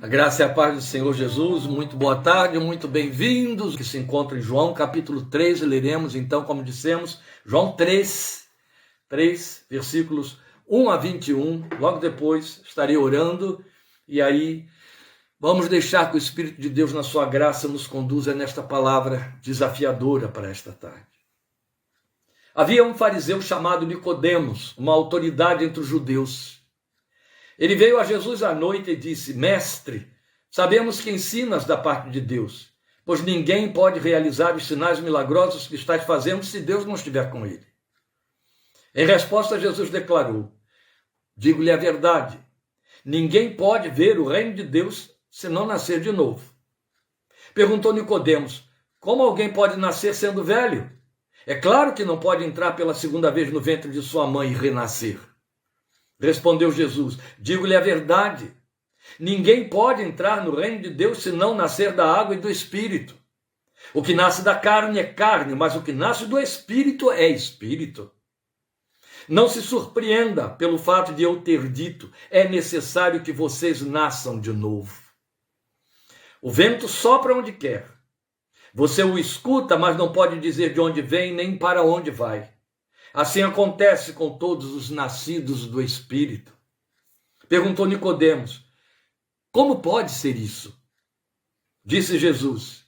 A graça e a paz do Senhor Jesus, muito boa tarde, muito bem-vindos, que se encontra em João capítulo 3, leremos então, como dissemos, João 3, versículos 1 a 21, logo depois estarei orando, e aí vamos deixar que o Espírito de Deus, na sua graça, nos conduza nesta palavra desafiadora para esta tarde. Havia um fariseu chamado Nicodemos, uma autoridade entre os judeus. Ele veio a Jesus à noite e disse: Mestre, sabemos que ensinas da parte de Deus, pois ninguém pode realizar os sinais milagrosos que estás fazendo se Deus não estiver com ele. Em resposta, Jesus declarou: digo-lhe a verdade, ninguém pode ver o reino de Deus se não nascer de novo. Perguntou Nicodemos: como alguém pode nascer sendo velho? É claro que não pode entrar pela segunda vez no ventre de sua mãe e renascer. Respondeu Jesus: digo-lhe a verdade, ninguém pode entrar no reino de Deus se não nascer da água e do Espírito. O que nasce da carne é carne, mas o que nasce do Espírito é Espírito. Não se surpreenda pelo fato de eu ter dito: é necessário que vocês nasçam de novo. O vento sopra onde quer. Você o escuta, mas não pode dizer de onde vem nem para onde vai. Assim acontece com todos os nascidos do Espírito. Perguntou Nicodemos: como pode ser isso? Disse Jesus: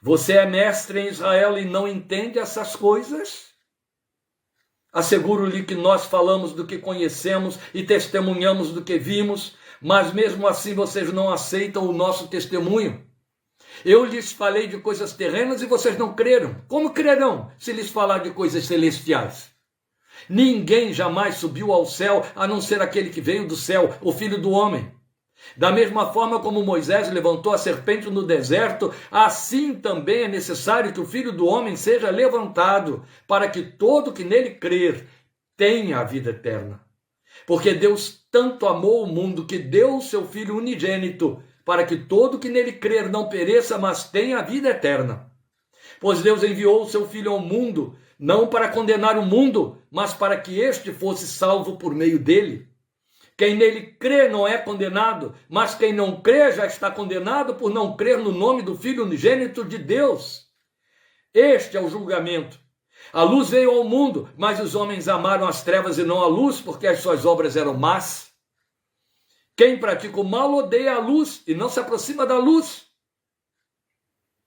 você é mestre em Israel e não entende essas coisas? Asseguro-lhe que nós falamos do que conhecemos e testemunhamos do que vimos, mas mesmo assim vocês não aceitam o nosso testemunho. Eu lhes falei de coisas terrenas e vocês não creram. Como crerão se lhes falar de coisas celestiais? Ninguém jamais subiu ao céu, a não ser aquele que veio do céu, o Filho do Homem. Da mesma forma como Moisés levantou a serpente no deserto, assim também é necessário que o Filho do Homem seja levantado, para que todo que nele crer tenha a vida eterna. Porque Deus tanto amou o mundo que deu o seu Filho unigênito, para que todo que nele crer não pereça, mas tenha a vida eterna. Pois Deus enviou o seu Filho ao mundo, não para condenar o mundo, mas para que este fosse salvo por meio dele. Quem nele crê não é condenado, mas quem não crê já está condenado por não crer no nome do Filho unigênito de Deus. Este é o julgamento. A luz veio ao mundo, mas os homens amaram as trevas e não a luz, porque as suas obras eram más. Quem pratica o mal odeia a luz e não se aproxima da luz,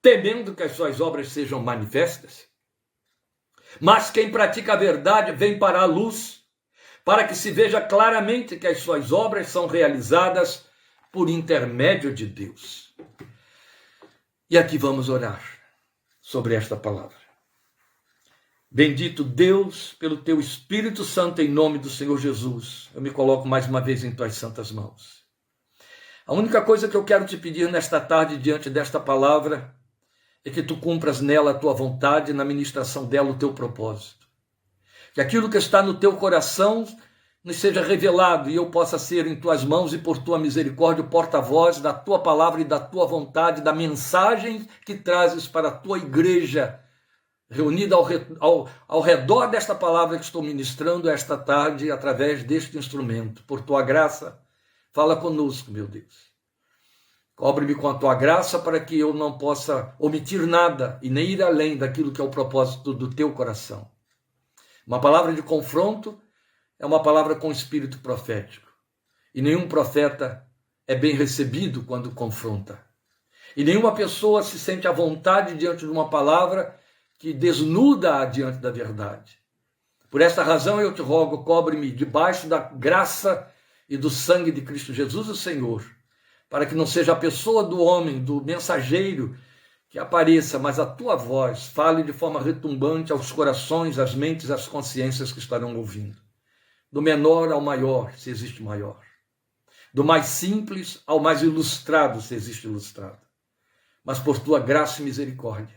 temendo que as suas obras sejam manifestas. Mas quem pratica a verdade vem para a luz, para que se veja claramente que as suas obras são realizadas por intermédio de Deus. E aqui vamos orar sobre esta palavra. Bendito Deus pelo teu Espírito Santo, em nome do Senhor Jesus. Eu me coloco mais uma vez em tuas santas mãos. A única coisa que eu quero te pedir nesta tarde, diante desta palavra, é que tu cumpras nela a tua vontade, na ministração dela o teu propósito. Que aquilo que está no teu coração nos seja revelado e eu possa ser em tuas mãos e por tua misericórdia o porta-voz da tua palavra e da tua vontade, da mensagem que trazes para a tua igreja, reunida ao redor desta palavra que estou ministrando esta tarde através deste instrumento. Por tua graça, fala conosco, meu Deus. Cobre-me com a tua graça para que eu não possa omitir nada e nem ir além daquilo que é o propósito do teu coração. Uma palavra de confronto é uma palavra com espírito profético. E nenhum profeta é bem recebido quando confronta. E nenhuma pessoa se sente à vontade diante de uma palavra que desnuda diante da verdade. Por esta razão eu te rogo, cobre-me debaixo da graça e do sangue de Cristo Jesus, o Senhor, para que não seja a pessoa do homem, do mensageiro, que apareça, mas a tua voz fale de forma retumbante aos corações, às mentes, às consciências que estarão ouvindo. Do menor ao maior, se existe maior. Do mais simples ao mais ilustrado, se existe ilustrado. Mas por tua graça e misericórdia,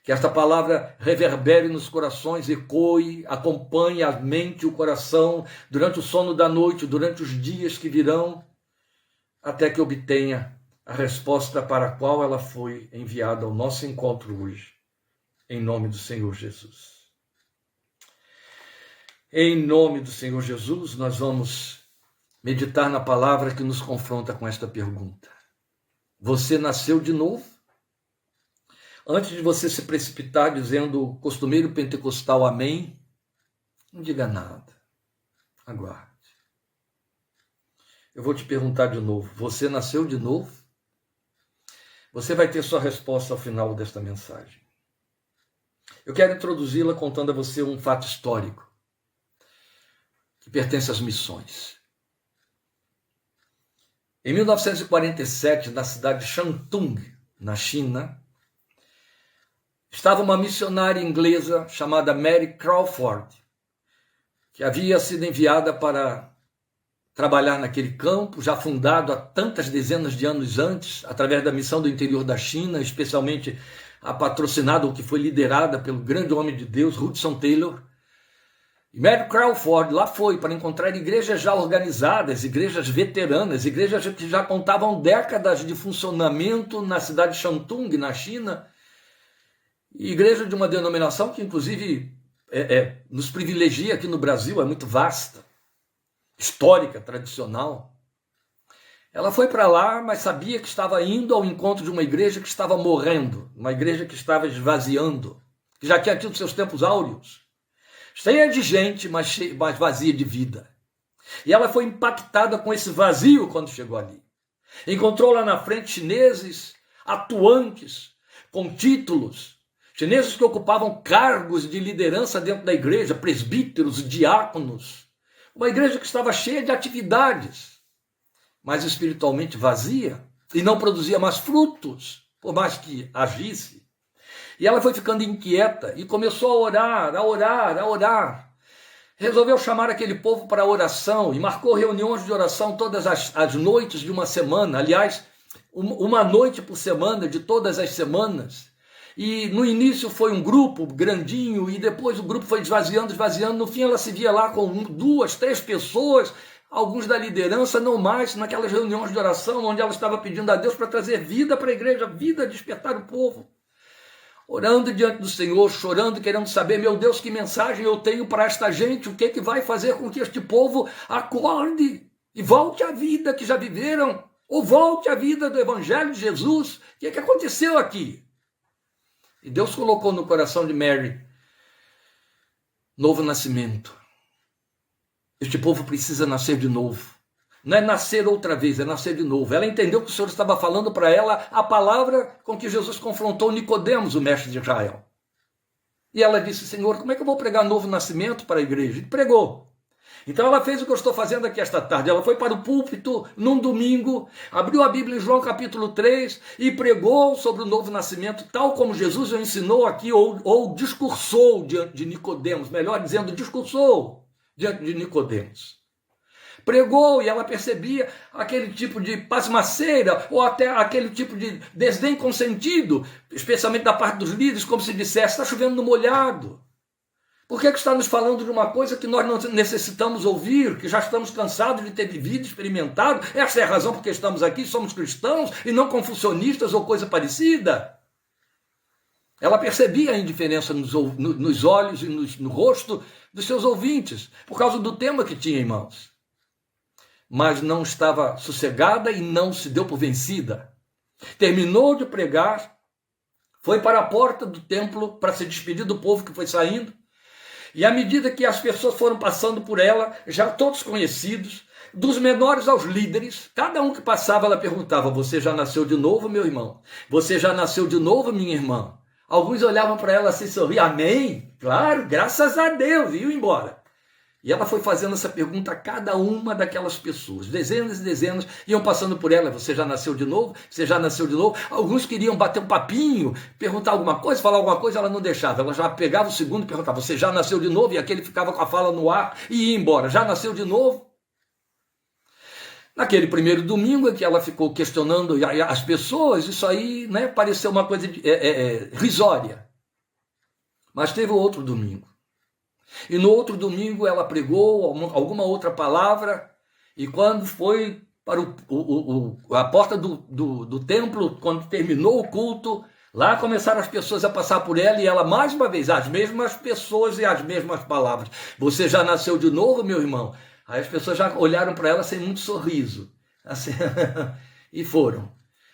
que esta palavra reverbere nos corações, ecoe, acompanhe a mente e o coração durante o sono da noite, durante os dias que virão, até que obtenha a resposta para a qual ela foi enviada ao nosso encontro hoje, em nome do Senhor Jesus. Em nome do Senhor Jesus, nós vamos meditar na palavra que nos confronta com esta pergunta. Você nasceu de novo? Antes de você se precipitar dizendo o costumeiro pentecostal amém, não diga nada. Aguarde. Eu vou te perguntar de novo. Você nasceu de novo? Você vai ter sua resposta ao final desta mensagem. Eu quero introduzi-la contando a você um fato histórico que pertence às missões. Em 1947, na cidade de Shantung, na China, estava uma missionária inglesa chamada Mary Crawford, que havia sido enviada para trabalhar naquele campo, já fundado há tantas dezenas de anos antes, através da missão do interior da China, especialmente a patrocinada, ou que foi liderada pelo grande homem de Deus, Hudson Taylor. E Mary Crawford lá foi para encontrar igrejas já organizadas, igrejas veteranas, igrejas que já contavam décadas de funcionamento na cidade de Shantung, na China, e igreja de uma denominação que, inclusive, nos privilegia aqui no Brasil, é muito vasta, histórica, tradicional. Ela foi para lá, mas sabia que estava indo ao encontro de uma igreja que estava morrendo, uma igreja que estava esvaziando, que já tinha tido seus tempos áureos, cheia de gente, mas vazia de vida. E ela foi impactada com esse vazio quando chegou ali. Encontrou lá na frente chineses atuantes, com títulos, chineses que ocupavam cargos de liderança dentro da igreja, presbíteros, diáconos. Uma igreja que estava cheia de atividades, mas espiritualmente vazia e não produzia mais frutos, por mais que agisse. E ela foi ficando inquieta e começou a orar. Resolveu chamar aquele povo para a oração e marcou reuniões de oração todas as noites de uma semana. Aliás, uma noite por semana de todas as semanas. E no início foi um grupo grandinho e depois o grupo foi esvaziando. No fim ela se via lá com 2, 3 pessoas, alguns da liderança, não mais, naquelas reuniões de oração onde ela estava pedindo a Deus para trazer vida para a igreja, vida, despertar o povo. Orando diante do Senhor, chorando, querendo saber, meu Deus, que mensagem eu tenho para esta gente, o que é que vai fazer com que este povo acorde e volte à vida que já viveram, ou volte à vida do Evangelho de Jesus. O que é que aconteceu aqui? E Deus colocou no coração de Mary novo nascimento. Este povo precisa nascer de novo. Não é nascer outra vez, é nascer de novo. Ela entendeu que o Senhor estava falando para ela a palavra com que Jesus confrontou Nicodemos, o mestre de Israel. E ela disse, Senhor, como é que eu vou pregar novo nascimento para a igreja? E pregou. Então ela fez o que eu estou fazendo aqui esta tarde. Ela foi para o púlpito num domingo, abriu a Bíblia em João capítulo 3 e pregou sobre o novo nascimento, tal como Jesus o ensinou aqui, ou discursou diante de Nicodemos, melhor dizendo, discursou diante de Nicodemos. Pregou e ela percebia aquele tipo de pasmaceira ou até aquele tipo de desdém consentido, especialmente da parte dos líderes, como se dissesse, está chovendo no molhado. Por que está nos falando de uma coisa que nós não necessitamos ouvir, que já estamos cansados de ter vivido, experimentado? Essa é a razão por que estamos aqui, somos cristãos e não confucionistas ou coisa parecida. Ela percebia a indiferença nos olhos e no rosto dos seus ouvintes, por causa do tema que tinha em mãos. Mas não estava sossegada e não se deu por vencida. Terminou de pregar, foi para a porta do templo para se despedir do povo que foi saindo, e à medida que as pessoas foram passando por ela, já todos conhecidos, dos menores aos líderes, cada um que passava ela perguntava, você já nasceu de novo, meu irmão? Você já nasceu de novo, minha irmã? Alguns olhavam para ela assim, sorriam, amém? Claro, graças a Deus, e iam embora. E ela foi fazendo essa pergunta a cada uma daquelas pessoas. Dezenas e dezenas iam passando por ela. Você já nasceu de novo? Você já nasceu de novo? Alguns queriam bater um papinho, perguntar alguma coisa, falar alguma coisa, ela não deixava. Ela já pegava o segundo e perguntava, você já nasceu de novo? E aquele ficava com a fala no ar e ia embora. Já nasceu de novo? Naquele primeiro domingo em que ela ficou questionando as pessoas, isso aí, né, pareceu uma coisa risória. Mas teve outro domingo. E no outro domingo ela pregou alguma outra palavra, e quando foi para a porta do templo, quando terminou o culto, lá começaram as pessoas a passar por ela, e ela mais uma vez, as mesmas pessoas e as mesmas palavras. Você já nasceu de novo, meu irmão? Aí as pessoas já olharam para ela sem muito sorriso, assim, e foram.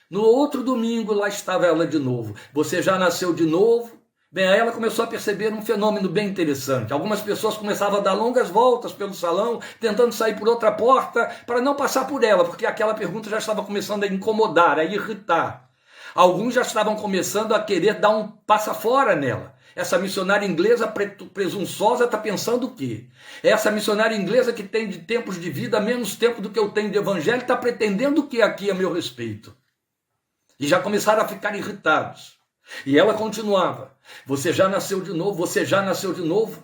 No outro domingo, lá estava ela de novo. Você já nasceu de novo? Bem, aí ela começou a perceber um fenômeno bem interessante. Algumas pessoas começavam a dar longas voltas pelo salão, tentando sair por outra porta, para não passar por ela, porque aquela pergunta já estava começando a incomodar, a irritar. Alguns já estavam começando a querer dar um passa-fora nela. Essa missionária inglesa presunçosa está pensando o quê? Essa missionária inglesa que tem de tempos de vida menos tempo do que eu tenho de evangelho, está pretendendo o que aqui a meu respeito? E já começaram a ficar irritados. E ela continuava: você já nasceu de novo, você já nasceu de novo.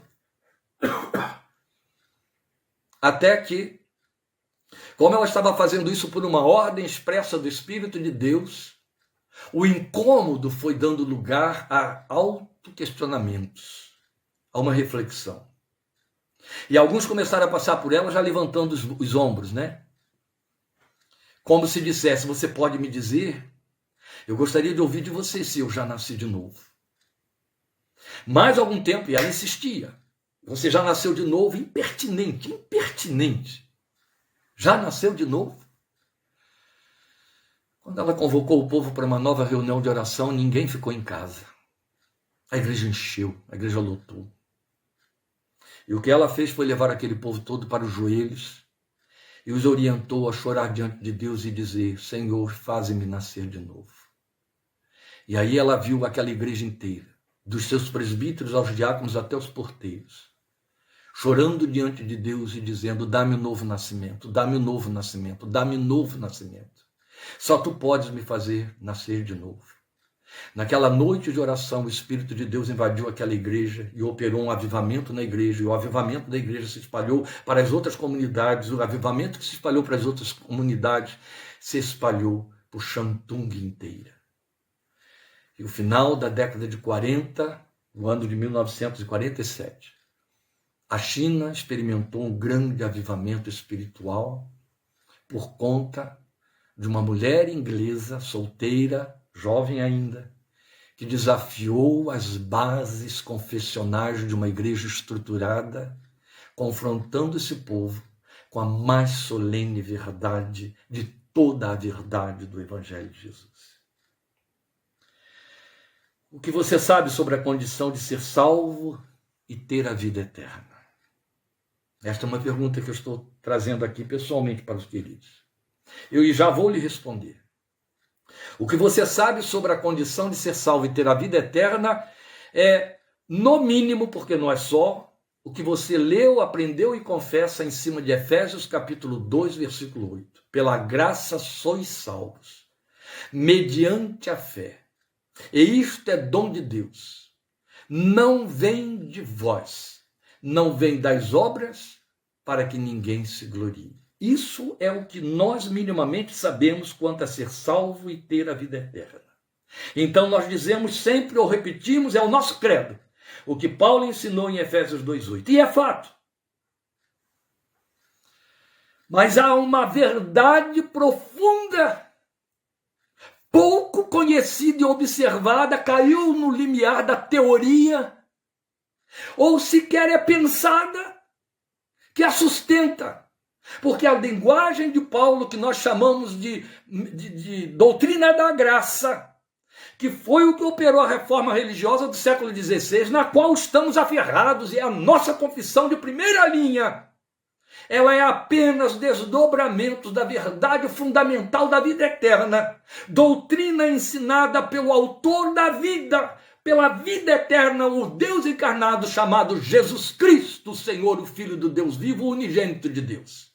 Até que, como ela estava fazendo isso por uma ordem expressa do Espírito de Deus, o incômodo foi dando lugar a autoquestionamentos, a uma reflexão. E alguns começaram a passar por ela já levantando os ombros, né? Como se dissesse: você pode me dizer? Eu gostaria de ouvir de você se eu já nasci de novo. Mais algum tempo, e ela insistia: você já nasceu de novo? Impertinente, impertinente. Já nasceu de novo? Quando ela convocou o povo para uma nova reunião de oração, ninguém ficou em casa. A igreja encheu, a igreja lotou. E o que ela fez foi levar aquele povo todo para os joelhos e os orientou a chorar diante de Deus e dizer: Senhor, faze-me nascer de novo. E aí ela viu aquela igreja inteira, dos seus presbíteros aos diáconos até os porteiros, chorando diante de Deus e dizendo: dá-me um novo nascimento, dá-me um novo nascimento, dá-me um novo nascimento. Só tu podes me fazer nascer de novo. Naquela noite de oração, o Espírito de Deus invadiu aquela igreja e operou um avivamento na igreja, e o avivamento da igreja se espalhou para as outras comunidades, o avivamento que se espalhou para as outras comunidades se espalhou por Shantung inteira. E o final da década de 40, no ano de 1947, a China experimentou um grande avivamento espiritual por conta de uma mulher inglesa, solteira, jovem ainda, que desafiou as bases confessionais de uma igreja estruturada, confrontando esse povo com a mais solene verdade de toda a verdade do Evangelho de Jesus. O que você sabe sobre a condição de ser salvo e ter a vida eterna? Esta é uma pergunta que eu estou trazendo aqui pessoalmente para os queridos. Eu já vou lhe responder. O que você sabe sobre a condição de ser salvo e ter a vida eterna é, no mínimo, porque não é só, o que você leu, aprendeu e confessa em cima de Efésios capítulo 2, versículo 8. Pela graça sois salvos, mediante a fé. E isto é dom de Deus. Não vem de vós, não vem das obras, para que ninguém se glorie. Isso é o que nós minimamente sabemos quanto a ser salvo e ter a vida eterna. Então nós dizemos sempre, ou repetimos, é o nosso credo, o que Paulo ensinou em Efésios 2,8. E é fato. Mas há uma verdade profunda, pouco conhecida e observada, caiu no limiar da teoria, ou sequer é pensada, que a sustenta. Porque a linguagem de Paulo, que nós chamamos de doutrina da graça, que foi o que operou a reforma religiosa do século XVI, na qual estamos aferrados, e é a nossa confissão de primeira linha, ela é apenas desdobramento da verdade fundamental da vida eterna, doutrina ensinada pelo autor da vida, pela vida eterna, o Deus encarnado chamado Jesus Cristo, o Senhor, o Filho do Deus vivo, o unigênito de Deus.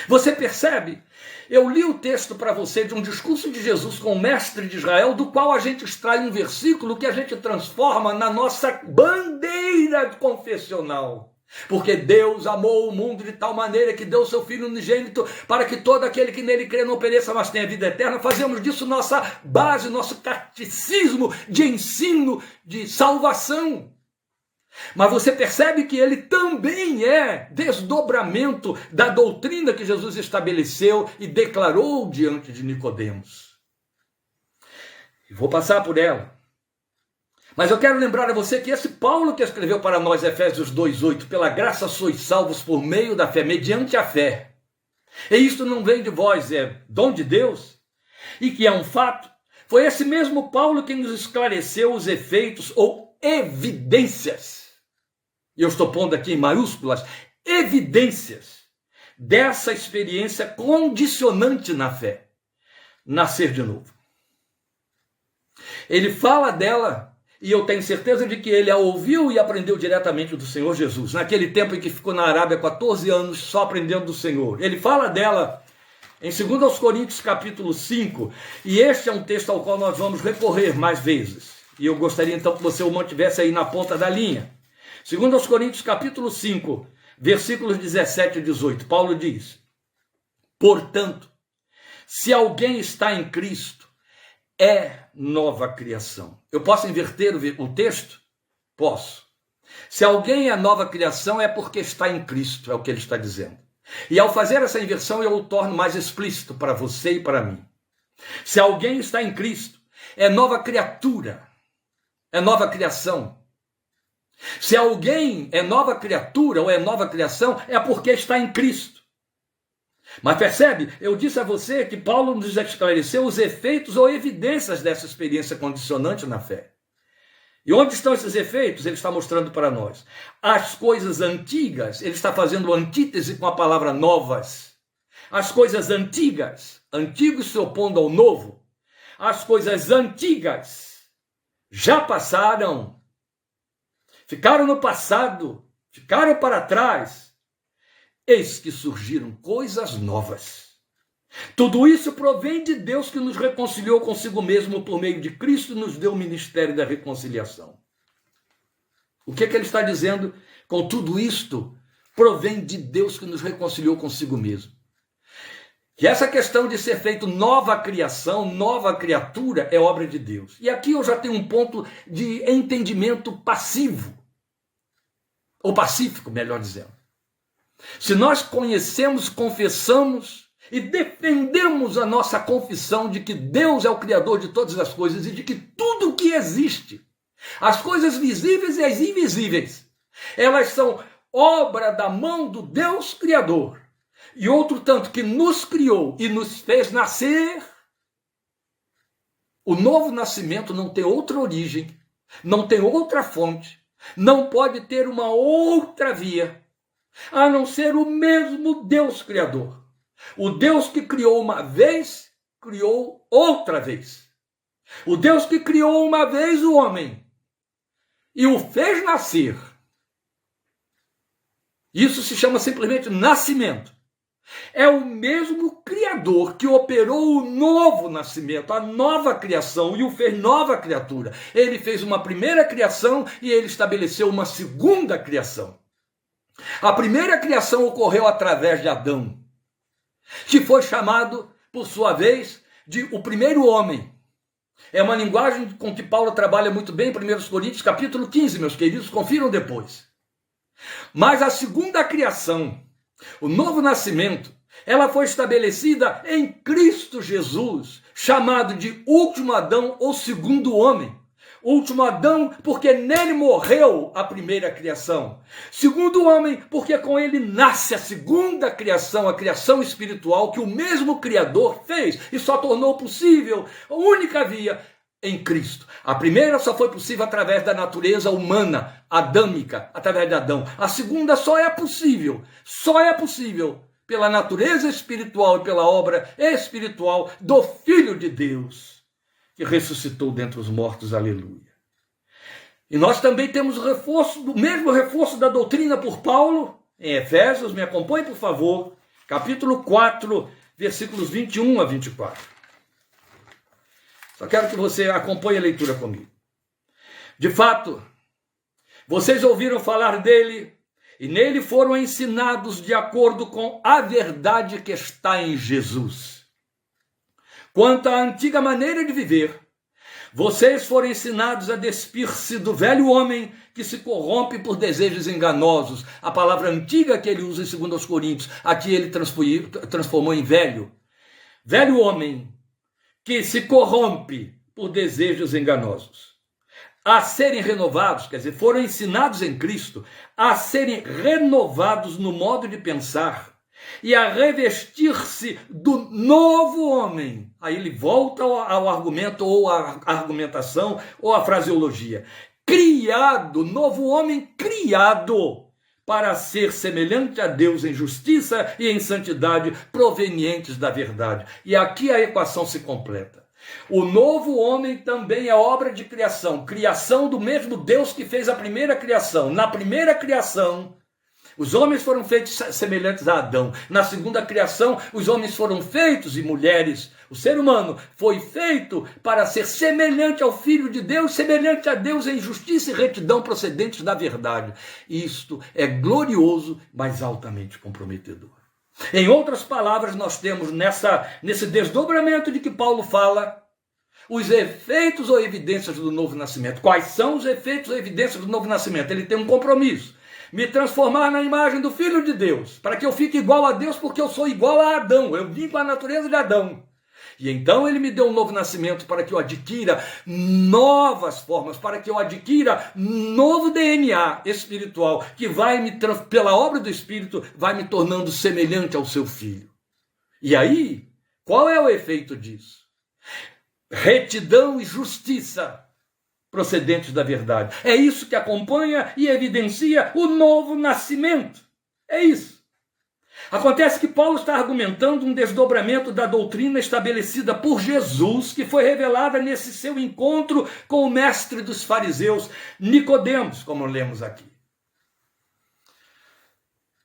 Você percebe? Eu li o texto para você de um discurso de Jesus com o mestre de Israel, do qual a gente extrai um versículo que a gente transforma na nossa bandeira confessional. Porque Deus amou o mundo de tal maneira que deu o seu Filho unigênito para que todo aquele que nele crê não pereça, mas tenha vida eterna. Fazemos disso nossa base, nosso catecismo de ensino de salvação. Mas você percebe que ele também é desdobramento da doutrina que Jesus estabeleceu e declarou diante de Nicodemos. E vou passar por ela. Mas eu quero lembrar a você que esse Paulo que escreveu para nós Efésios 2:8, pela graça sois salvos por meio da fé, mediante a fé. E isto não vem de vós, é dom de Deus, e que é um fato. Foi esse mesmo Paulo que nos esclareceu os efeitos ou evidências, e eu estou pondo aqui em maiúsculas, evidências dessa experiência condicionante na fé, nascer de novo. Ele fala dela, e eu tenho certeza de que ele a ouviu e aprendeu diretamente do Senhor Jesus, naquele tempo em que ficou na Arábia 14 anos só aprendendo do Senhor. Ele fala dela em 2 Coríntios capítulo 5, e este é um texto ao qual nós vamos recorrer mais vezes, e eu gostaria então que você o mantivesse aí na ponta da linha. 2 Coríntios capítulo 5, versículos 17 e 18, Paulo diz: portanto, se alguém está em Cristo, é nova criação. Eu posso inverter o texto? Posso. Se alguém é nova criação, é porque está em Cristo, é o que ele está dizendo. E ao fazer essa inversão, eu o torno mais explícito para você e para mim. Se alguém está em Cristo, é nova criatura, é nova criação. Se alguém é nova criatura ou é nova criação, é porque está em Cristo. Mas percebe, eu disse a você que Paulo nos esclareceu os efeitos ou evidências dessa experiência condicionante na fé. E onde estão esses efeitos? Ele está mostrando para nós. As coisas antigas, ele está fazendo antítese com a palavra novas. As coisas antigas, antigo se opondo ao novo. As coisas antigas já passaram, ficaram no passado, ficaram para trás. Eis que surgiram coisas novas. Tudo isso provém de Deus, que nos reconciliou consigo mesmo por meio de Cristo e nos deu o ministério da reconciliação. O que ele está dizendo com tudo isto? Provém de Deus, que nos reconciliou consigo mesmo. Que essa questão de ser feito nova criação, nova criatura, é obra de Deus. E aqui eu já tenho um ponto de entendimento passivo, ou pacífico, melhor dizendo. Se nós conhecemos, confessamos e defendemos a nossa confissão de que Deus é o Criador de todas as coisas e de que tudo que existe, as coisas visíveis e as invisíveis, elas são obra da mão do Deus Criador, e outro tanto que nos criou e nos fez nascer. O novo nascimento não tem outra origem, não tem outra fonte, não pode ter uma outra via, a não ser o mesmo Deus Criador. O Deus que criou uma vez, criou outra vez. O Deus que criou uma vez o homem e o fez nascer. Isso se chama simplesmente nascimento. É o mesmo Criador que operou o novo nascimento, a nova criação, e o fez nova criatura. Ele fez uma primeira criação e ele estabeleceu uma segunda criação. A primeira criação ocorreu através de Adão, que foi chamado, por sua vez, de o primeiro homem. É uma linguagem com que Paulo trabalha muito bem em 1 Coríntios, capítulo 15, meus queridos, confiram depois. Mas a segunda criação, o novo nascimento, ela foi estabelecida em Cristo Jesus, chamado de último Adão ou segundo homem. Último Adão, porque nele morreu a primeira criação. Segundo homem, porque com ele nasce a segunda criação, a criação espiritual que o mesmo Criador fez e só tornou possível a única via em Cristo. A primeira só foi possível através da natureza humana, adâmica, através de Adão. A segunda só é possível pela natureza espiritual e pela obra espiritual do Filho de Deus, que ressuscitou dentre os mortos, aleluia. E nós também temos o mesmo reforço da doutrina por Paulo, em Efésios, me acompanhe por favor, capítulo 4, versículos 21 a 24. Só quero que você acompanhe a leitura comigo. De fato, vocês ouviram falar dele, e nele foram ensinados de acordo com a verdade que está em Jesus. Quanto à antiga maneira de viver, vocês foram ensinados a despir-se do velho homem que se corrompe por desejos enganosos. A palavra antiga que ele usa em 2 Coríntios, aqui ele transformou em velho. Velho homem que se corrompe por desejos enganosos. a serem renovados, quer dizer, foram ensinados em Cristo a serem renovados no modo de pensar e a revestir-se do novo homem. Aí ele volta ao argumento, ou à argumentação, ou à fraseologia. Criado, novo homem criado para ser semelhante a Deus em justiça e em santidade provenientes da verdade. E aqui a equação se completa. O novo homem também é obra de criação, criação do mesmo Deus que fez a primeira criação. Na primeira criação, os homens foram feitos semelhantes a Adão. Na segunda criação, os homens foram feitos, e mulheres, o ser humano foi feito para ser semelhante ao Filho de Deus, semelhante a Deus em justiça e retidão procedentes da verdade. Isto é glorioso, mas altamente comprometedor. Em outras palavras, nós temos nesse desdobramento de que Paulo fala, os efeitos ou evidências do novo nascimento. Quais são os efeitos ou evidências do novo nascimento? Ele tem um compromisso. Me transformar na imagem do Filho de Deus, para que eu fique igual a Deus, porque eu sou igual a Adão. Eu vim com a natureza de Adão. E então ele me deu um novo nascimento para que eu adquira novas formas, para que eu adquira novo DNA espiritual, que vai pela obra do Espírito, vai me tornando semelhante ao seu Filho. E aí, qual é o efeito disso? Retidão e justiça procedentes da verdade. É isso que acompanha e evidencia o novo nascimento. É isso. Acontece que Paulo está argumentando um desdobramento da doutrina estabelecida por Jesus, que foi revelada nesse seu encontro com o mestre dos fariseus, Nicodemos, como lemos aqui.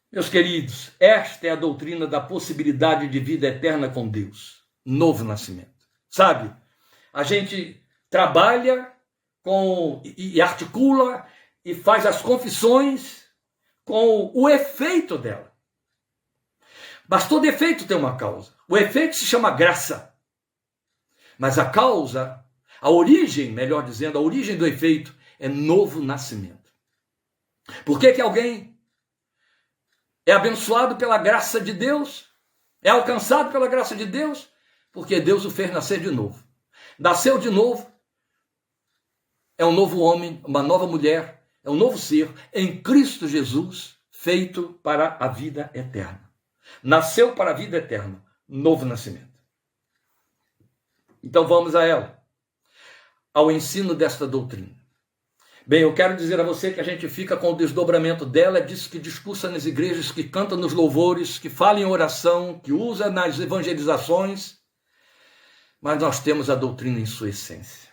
Meus queridos, esta é a doutrina da possibilidade de vida eterna com Deus. Novo nascimento. Sabe, a gente trabalha e articula e faz as confissões com o efeito dela. Mas todo efeito tem uma causa. O efeito se chama graça. Mas a causa, a origem, melhor dizendo, a origem do efeito é novo nascimento. Por que alguém é abençoado pela graça de Deus? É alcançado pela graça de Deus? Porque Deus o fez nascer de novo. Nasceu de novo, é um novo homem, uma nova mulher, é um novo ser em Cristo Jesus, feito para a vida eterna. Nasceu para a vida eterna, novo nascimento. Então vamos a ela, ao ensino desta doutrina. Bem, eu quero dizer a você que a gente fica com o desdobramento dela, diz que discursa nas igrejas, que canta nos louvores, que fala em oração, que usa nas evangelizações, mas nós temos a doutrina em sua essência.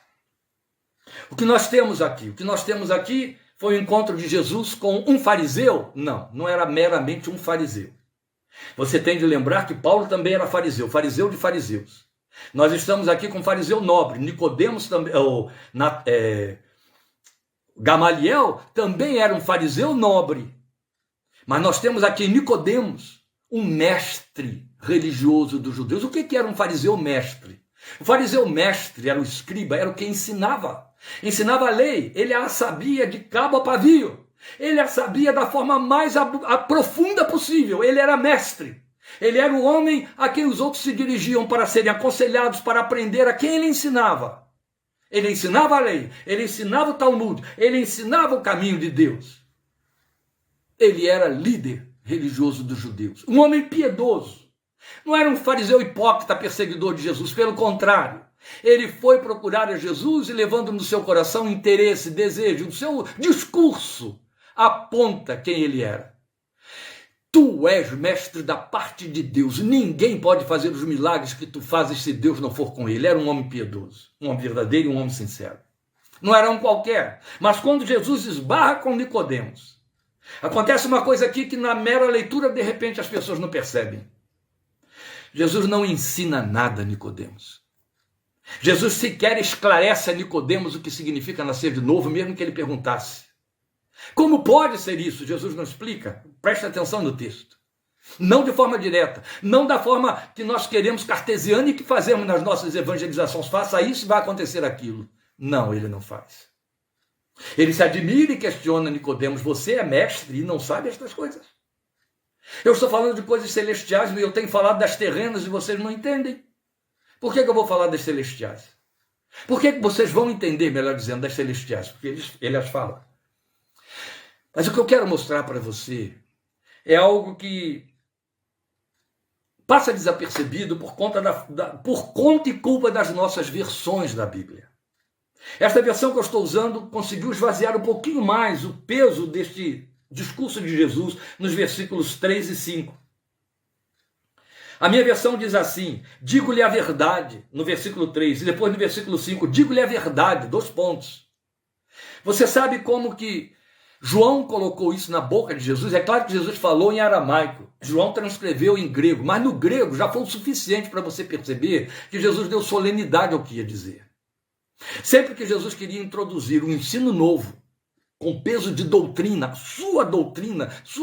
O que nós temos aqui? O que nós temos aqui foi o encontro de Jesus com um fariseu? Não, não era meramente um fariseu. Você tem de lembrar que Paulo também era fariseu, fariseu de fariseus. Nós estamos aqui com um fariseu nobre, Nicodemos também, Gamaliel também era um fariseu nobre. Mas nós temos aqui Nicodemos, um mestre religioso dos judeus. O que era um fariseu mestre? O fariseu mestre era o escriba, era o que ensinava. Ensinava a lei, ele a sabia de cabo a pavio. Ele a sabia da forma mais profunda possível. Ele era mestre. Ele era o homem a quem os outros se dirigiam para serem aconselhados, para aprender a quem ele ensinava. Ele ensinava a lei, ele ensinava o Talmud, ele ensinava o caminho de Deus. Ele era líder religioso dos judeus, um homem piedoso. Não era um fariseu hipócrita, perseguidor de Jesus, pelo contrário. Ele foi procurar a Jesus e, levando no seu coração interesse, desejo, no seu discurso, aponta quem ele era. Tu és mestre da parte de Deus. Ninguém pode fazer os milagres que tu fazes se Deus não for com ele. Era um homem piedoso, um homem verdadeiro e um homem sincero. Não era um qualquer. Mas quando Jesus esbarra com Nicodemos, acontece uma coisa aqui que na mera leitura, de repente, as pessoas não percebem. Jesus não ensina nada a Nicodemos. Jesus sequer esclarece a Nicodemos o que significa nascer de novo, mesmo que ele perguntasse. Como pode ser isso? Jesus não explica. Preste atenção no texto. Não de forma direta, não da forma que nós queremos cartesiana e que fazemos nas nossas evangelizações. Faça isso e vai acontecer aquilo. Não, ele não faz. Ele se admira e questiona Nicodemos. Você é mestre e não sabe estas coisas? Eu estou falando de coisas celestiais e eu tenho falado das terrenas e vocês não entendem. Por que eu vou falar das celestiais? Por que vocês vão entender, melhor dizendo, das celestiais? Porque ele as fala. Mas o que eu quero mostrar para você é algo que passa desapercebido por conta e culpa das nossas versões da Bíblia. Esta versão que eu estou usando conseguiu esvaziar um pouquinho mais o peso deste discurso de Jesus nos versículos 3 e 5. A minha versão diz assim: digo-lhe a verdade, no versículo 3, e depois no versículo 5, digo-lhe a verdade, 2 pontos. Você sabe como que João colocou isso na boca de Jesus? É claro que Jesus falou em aramaico, João transcreveu em grego, mas no grego já foi o suficiente para você perceber que Jesus deu solenidade ao que ia dizer. Sempre que Jesus queria introduzir um ensino novo, com peso de doutrina, sua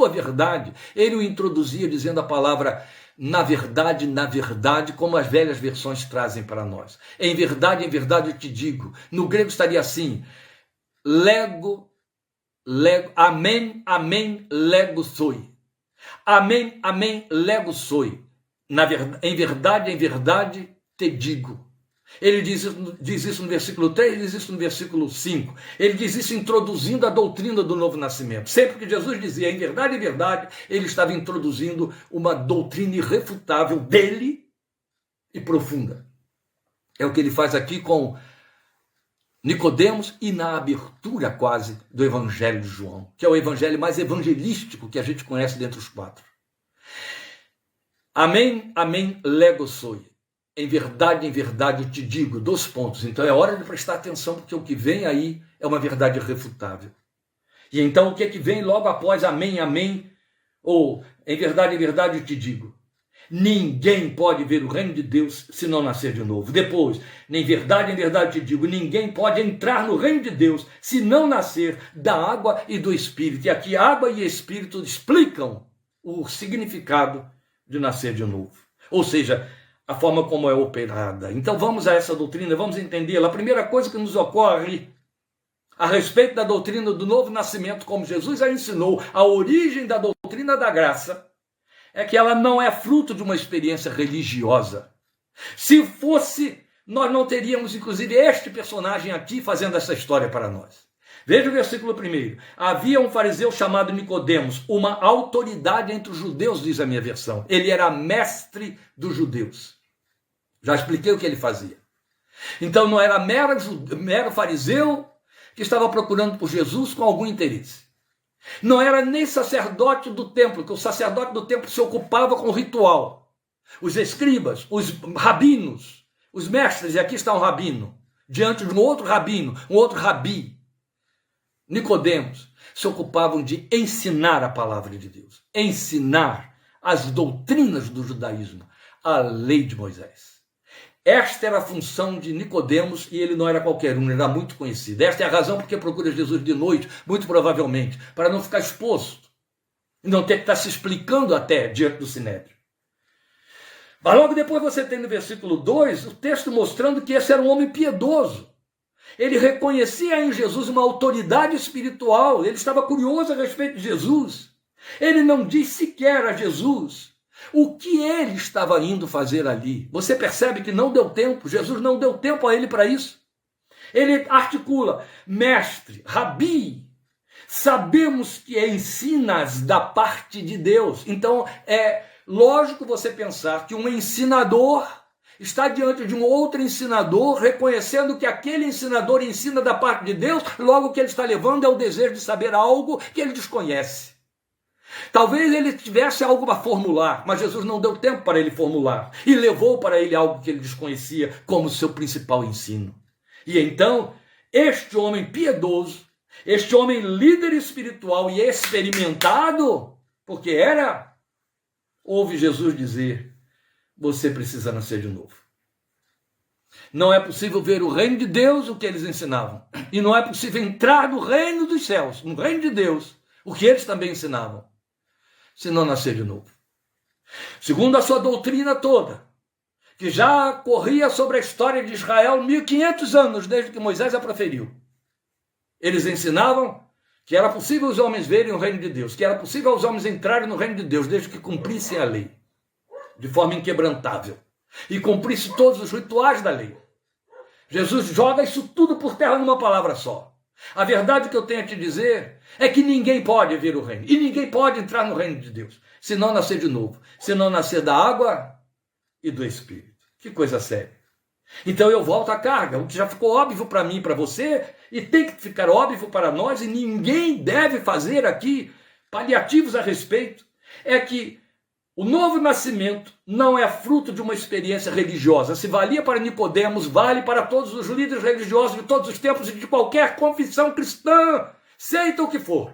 verdade, ele o introduzia dizendo a palavra na verdade, como as velhas versões trazem para nós. Em verdade eu te digo. No grego estaria assim: lego, amém, lego soi. Amém, lego soi. Em verdade te digo. Ele diz isso no versículo 3, diz isso no versículo 5. Ele diz isso introduzindo a doutrina do novo nascimento. Sempre que Jesus dizia em verdade, ele estava introduzindo uma doutrina irrefutável dele e profunda. É o que ele faz aqui com Nicodemos e na abertura quase do Evangelho de João, que é o evangelho mais evangelístico que a gente conhece dentre os 4. Amém, lego soi. Em verdade eu te digo, 2 pontos. Então é hora de prestar atenção, porque o que vem aí é uma verdade irrefutável. E então o que é que vem logo após amém, ou em verdade eu te digo? Ninguém pode ver o reino de Deus se não nascer de novo. Depois, em verdade eu te digo, ninguém pode entrar no reino de Deus se não nascer da água e do Espírito. E aqui água e Espírito explicam o significado de nascer de novo. Ou seja, a forma como é operada. Então vamos a essa doutrina, vamos entendê-la. A primeira coisa que nos ocorre a respeito da doutrina do novo nascimento, como Jesus a ensinou, a origem da doutrina da graça, é que ela não é fruto de uma experiência religiosa. Se fosse, nós não teríamos, inclusive, este personagem aqui fazendo essa história para nós. Veja o versículo 1. Havia um fariseu chamado Nicodemos, uma autoridade entre os judeus, diz a minha versão. Ele era mestre dos judeus. Já expliquei o que ele fazia. Então não era mero fariseu que estava procurando por Jesus com algum interesse. Não era nem sacerdote do templo, que o sacerdote do templo se ocupava com o ritual. Os escribas, os rabinos, os mestres, e aqui está um rabino, diante de um outro rabino, um outro rabi, Nicodemos, se ocupavam de ensinar a palavra de Deus, ensinar as doutrinas do judaísmo, a lei de Moisés. Esta era a função de Nicodemos, e ele não era qualquer um, ele era muito conhecido. Esta é a razão porque procura Jesus de noite, muito provavelmente, para não ficar exposto, e não ter que estar se explicando até diante do Sinédrio. Mas logo depois você tem no versículo 2 o texto mostrando que esse era um homem piedoso. Ele reconhecia em Jesus uma autoridade espiritual, ele estava curioso a respeito de Jesus. Ele não diz sequer a Jesus o que ele estava indo fazer ali. Você percebe que não deu tempo, Jesus não deu tempo a ele para isso. Ele articula, mestre, rabi, sabemos que ensinas da parte de Deus. Então é lógico você pensar que um ensinador está diante de um outro ensinador, reconhecendo que aquele ensinador ensina da parte de Deus, logo o que ele está levando é o desejo de saber algo que ele desconhece. Talvez ele tivesse algo para formular, mas Jesus não deu tempo para ele formular e levou para ele algo que ele desconhecia como seu principal ensino. E então, este homem piedoso, este homem líder espiritual e experimentado, porque ouve Jesus dizer: você precisa nascer de novo. Não é possível ver o reino de Deus, o que eles ensinavam, e não é possível entrar no reino dos céus, no reino de Deus, o que eles também ensinavam, se não nascer de novo. Segundo a sua doutrina toda, que já corria sobre a história de Israel 1500 anos desde que Moisés a proferiu, eles ensinavam que era possível os homens verem o reino de Deus, que era possível os homens entrarem no reino de Deus desde que cumprissem a lei de forma inquebrantável e cumprisse todos os rituais da lei. Jesus joga isso tudo por terra numa palavra só. A verdade que eu tenho a te dizer é que ninguém pode ver o reino. E ninguém pode entrar no reino de Deus se não nascer de novo. Se não nascer da água e do Espírito. Que coisa séria. Então eu volto à carga. O que já ficou óbvio para mim e para você, e tem que ficar óbvio para nós, e ninguém deve fazer aqui paliativos a respeito, é que o novo nascimento não é fruto de uma experiência religiosa. Se valia para Nicodemos, vale para todos os líderes religiosos de todos os tempos e de qualquer confissão cristã, seja o que for.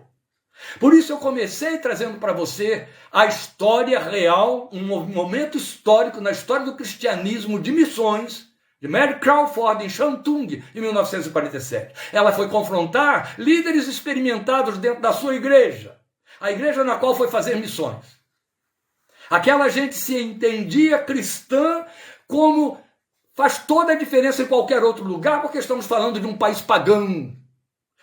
Por isso eu comecei trazendo para você a história real, um momento histórico na história do cristianismo de missões, de Mary Crawford em Shantung, em 1947. Ela foi confrontar líderes experimentados dentro da sua igreja, a igreja na qual foi fazer missões. Aquela gente se entendia cristã como faz toda a diferença em qualquer outro lugar, porque estamos falando de um país pagão.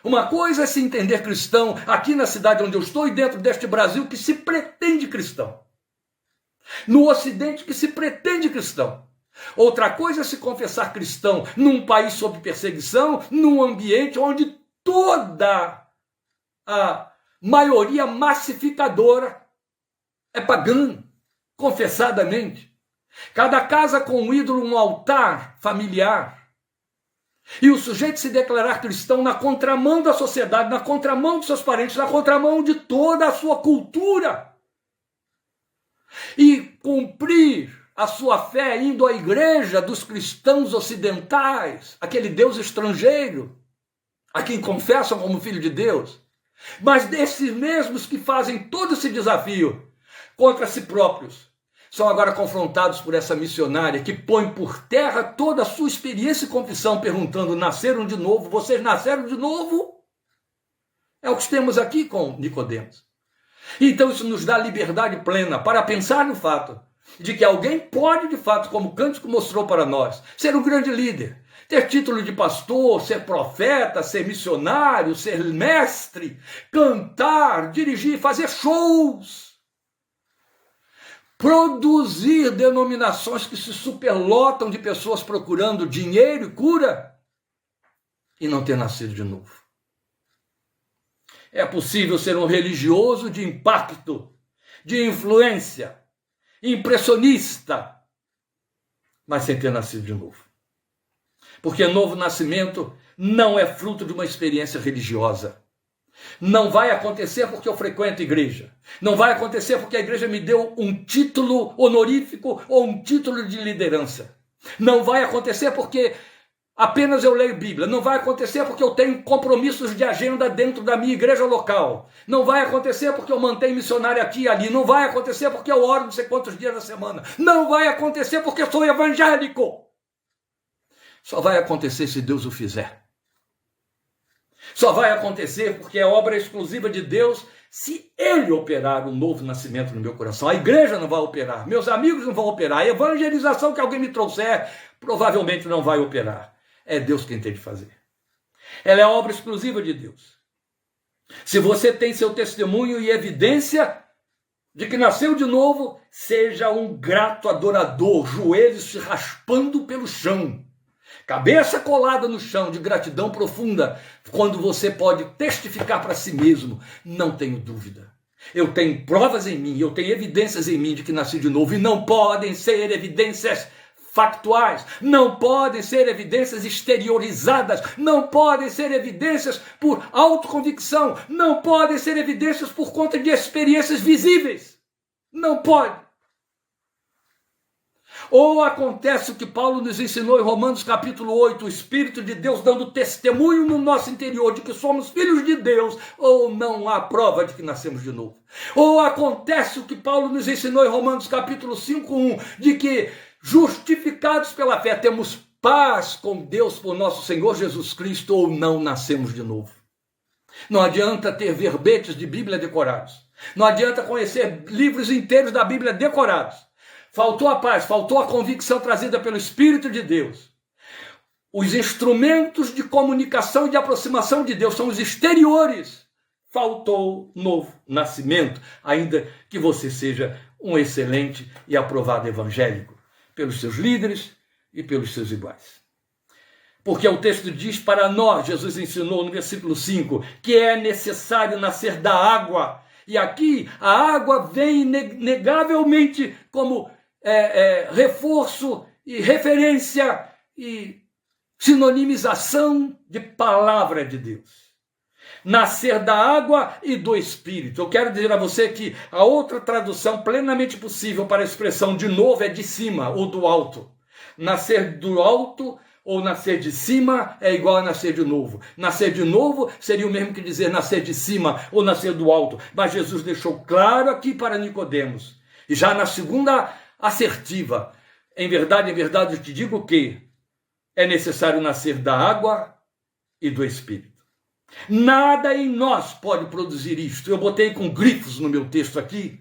Uma coisa é se entender cristão aqui na cidade onde eu estou e dentro deste Brasil que se pretende cristão. No Ocidente que se pretende cristão. Outra coisa é se confessar cristão num país sob perseguição, num ambiente onde toda a maioria massificadora é pagã. Confessadamente. Cada casa com um ídolo, um altar familiar. E o sujeito se declarar cristão na contramão da sociedade, na contramão dos seus parentes, na contramão de toda a sua cultura. E cumprir a sua fé indo à igreja dos cristãos ocidentais, aquele Deus estrangeiro, a quem confessam como filho de Deus. Mas desses mesmos que fazem todo esse desafio contra si próprios, são agora confrontados por essa missionária que põe por terra toda a sua experiência e confissão, perguntando: nasceram de novo? Vocês nasceram de novo? É o que temos aqui com Nicodemos. Então isso nos dá liberdade plena para pensar no fato de que alguém pode, de fato, como o cântico mostrou para nós, ser um grande líder, ter título de pastor, ser profeta, ser missionário, ser mestre, cantar, dirigir, fazer shows, produzir denominações que se superlotam de pessoas procurando dinheiro e cura e não ter nascido de novo. É possível ser um religioso de impacto, de influência, impressionista, mas sem ter nascido de novo. Porque novo nascimento não é fruto de uma experiência religiosa. Não vai acontecer porque eu frequento a igreja. Não vai acontecer porque a igreja me deu um título honorífico ou um título de liderança. Não vai acontecer porque apenas eu leio Bíblia. Não vai acontecer porque eu tenho compromissos de agenda dentro da minha igreja local. Não vai acontecer porque eu mantenho missionário aqui e ali. Não vai acontecer porque eu oro não sei quantos dias da semana. Não vai acontecer porque eu sou evangélico. Só vai acontecer se Deus o fizer. Só vai acontecer porque é obra exclusiva de Deus se Ele operar um novo nascimento no meu coração. A igreja não vai operar, meus amigos não vão operar, a evangelização que alguém me trouxer provavelmente não vai operar. É Deus quem tem de fazer. Ela é obra exclusiva de Deus. Se você tem seu testemunho e evidência de que nasceu de novo, seja um grato adorador, joelhos se raspando pelo chão, cabeça colada no chão de gratidão profunda, quando você pode testificar para si mesmo: não tenho dúvida, eu tenho provas em mim, eu tenho evidências em mim de que nasci de novo, e não podem ser evidências factuais, não podem ser evidências exteriorizadas, não podem ser evidências por autoconvicção, não podem ser evidências por conta de experiências visíveis, não pode. Ou acontece o que Paulo nos ensinou em Romanos capítulo 8, o Espírito de Deus dando testemunho no nosso interior de que somos filhos de Deus, ou não há prova de que nascemos de novo. Ou acontece o que Paulo nos ensinou em Romanos capítulo 5:1, de que justificados pela fé temos paz com Deus por nosso Senhor Jesus Cristo, ou não nascemos de novo. Não adianta ter verbetes de Bíblia decorados. Não adianta conhecer livros inteiros da Bíblia decorados. Faltou a paz, faltou a convicção trazida pelo Espírito de Deus. Os instrumentos de comunicação e de aproximação de Deus são os exteriores. Faltou novo nascimento, ainda que você seja um excelente e aprovado evangélico, pelos seus líderes e pelos seus iguais. Porque o texto diz para nós, Jesus ensinou no versículo 5, que é necessário nascer da água. E aqui a água vem inegavelmente como reforço e referência e sinonimização de palavra de Deus. Nascer da água e do Espírito. Eu quero dizer a você que a outra tradução plenamente possível para a expressão de novo é de cima ou do alto. Nascer do alto ou nascer de cima é igual a nascer de novo. Nascer de novo seria o mesmo que dizer nascer de cima ou nascer do alto. Mas Jesus deixou claro aqui para Nicodemos. E já na segunda assertiva, em verdade, eu te digo que é necessário nascer da água e do Espírito. Nada em nós pode produzir isto. Eu botei com grifos no meu texto aqui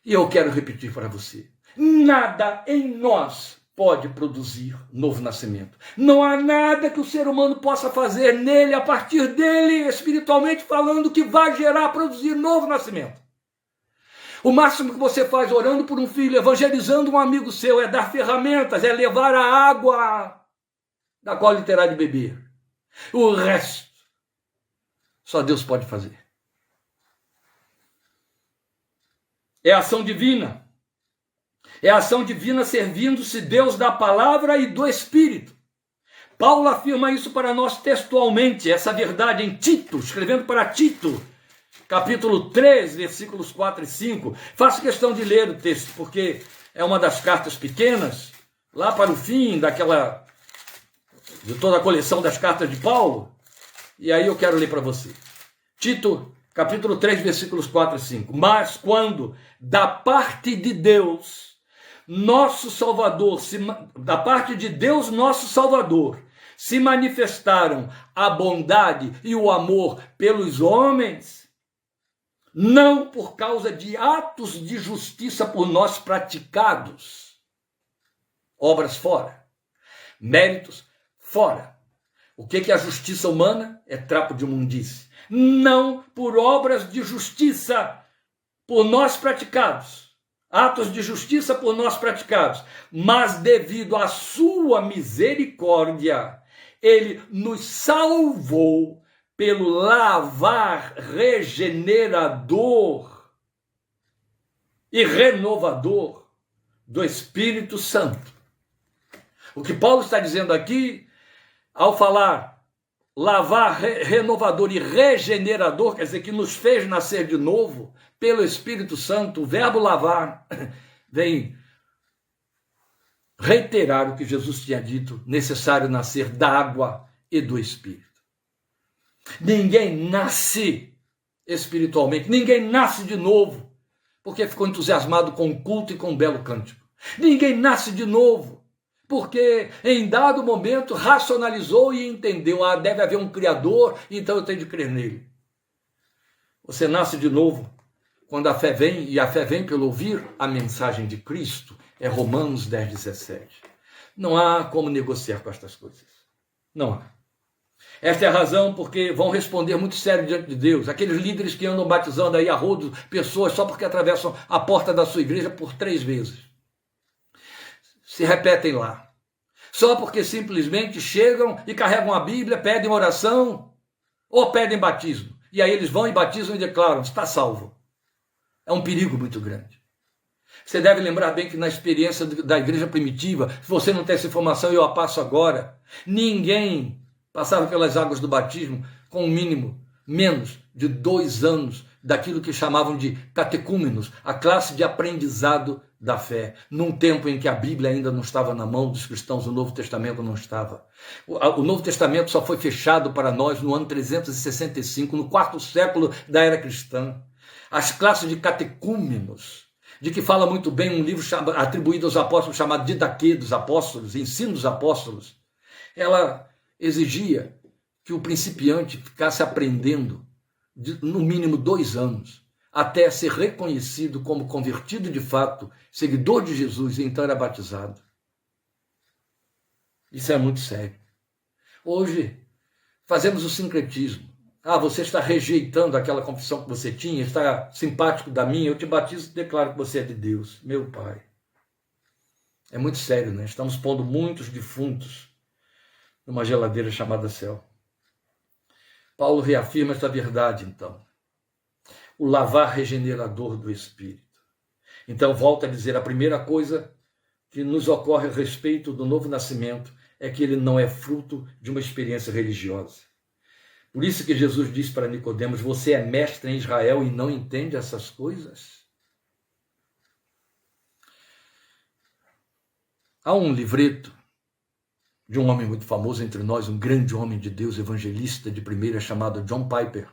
e eu quero repetir para você. Nada em nós pode produzir novo nascimento. Não há nada que o ser humano possa fazer nele, a partir dele, espiritualmente falando, que vai produzir novo nascimento. O máximo que você faz orando por um filho, evangelizando um amigo seu, é dar ferramentas, é levar a água da qual ele terá de beber. O resto só Deus pode fazer. É ação divina. É ação divina servindo-se Deus da palavra e do Espírito. Paulo afirma isso para nós textualmente, essa verdade em Tito, escrevendo para Tito, capítulo 3, versículos 4 e 5. Faço questão de ler o texto, porque é uma das cartas pequenas, lá para o fim de toda a coleção das cartas de Paulo. E aí eu quero ler para você. Tito, capítulo 3, versículos 4 e 5. Mas quando, da parte de Deus, nosso Salvador, se manifestaram a bondade e o amor pelos homens, não por causa de atos de justiça por nós praticados, obras fora, méritos fora. O que é a justiça humana? É trapo de imundície. Não por obras de justiça por nós praticados, atos de justiça por nós praticados, mas devido à sua misericórdia, ele nos salvou pelo lavar regenerador e renovador do Espírito Santo. O que Paulo está dizendo aqui, ao falar lavar, renovador e regenerador, quer dizer que nos fez nascer de novo pelo Espírito Santo, o verbo lavar vem reiterar o que Jesus tinha dito, necessário nascer da água e do Espírito. Ninguém nasce espiritualmente, ninguém nasce de novo porque ficou entusiasmado com o culto e com um belo cântico. Ninguém nasce de novo porque em dado momento racionalizou e entendeu, deve haver um Criador, então eu tenho de crer nele. Você nasce de novo quando a fé vem, e a fé vem pelo ouvir a mensagem de Cristo, é Romanos 10, 17. Não há como negociar com estas coisas. Não há. Esta é a razão porque vão responder muito sério diante de Deus. Aqueles líderes que andam batizando aí a rodo pessoas só porque atravessam a porta da sua igreja por 3 vezes. Se repetem lá. Só porque simplesmente chegam e carregam a Bíblia, pedem oração ou pedem batismo. E aí eles vão e batizam e declaram, está salvo. É um perigo muito grande. Você deve lembrar bem que na experiência da igreja primitiva, se você não tem essa informação, eu a passo agora, ninguém passava pelas águas do batismo com um mínimo, menos de 2 anos daquilo que chamavam de catecúmenos, a classe de aprendizado da fé, num tempo em que a Bíblia ainda não estava na mão dos cristãos, o Novo Testamento não estava. O Novo Testamento só foi fechado para nós no ano 365, no 4º século da era cristã. As classes de catecúmenos, de que fala muito bem um livro atribuído aos apóstolos chamado Didaquê dos Apóstolos, Ensino dos Apóstolos, ela exigia que o principiante ficasse aprendendo no mínimo 2 anos, até ser reconhecido como convertido de fato, seguidor de Jesus, e então era batizado. Isso é muito sério. Hoje, fazemos o sincretismo. Você está rejeitando aquela confissão que você tinha, está simpático da minha, eu te batizo e declaro que você é de Deus. Meu Pai. É muito sério, né? Estamos pondo muitos defuntos numa geladeira chamada céu. Paulo reafirma esta verdade, então. O lavar regenerador do Espírito. Então, volta a dizer, a primeira coisa que nos ocorre a respeito do novo nascimento é que ele não é fruto de uma experiência religiosa. Por isso que Jesus disse para Nicodemos, você é mestre em Israel e não entende essas coisas? Há um livreto de um homem muito famoso entre nós, um grande homem de Deus, evangelista de primeira, chamado John Piper.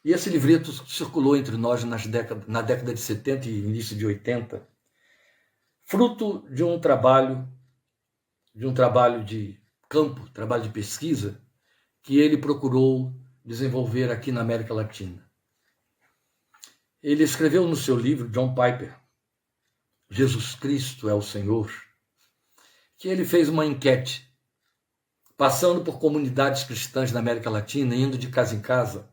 E esse livreto circulou entre nós na década de 70 e início de 80, fruto de um trabalho de campo, trabalho de pesquisa, que ele procurou desenvolver aqui na América Latina. Ele escreveu no seu livro, John Piper, Jesus Cristo é o Senhor, que ele fez uma enquete, passando por comunidades cristãs na América Latina, indo de casa em casa,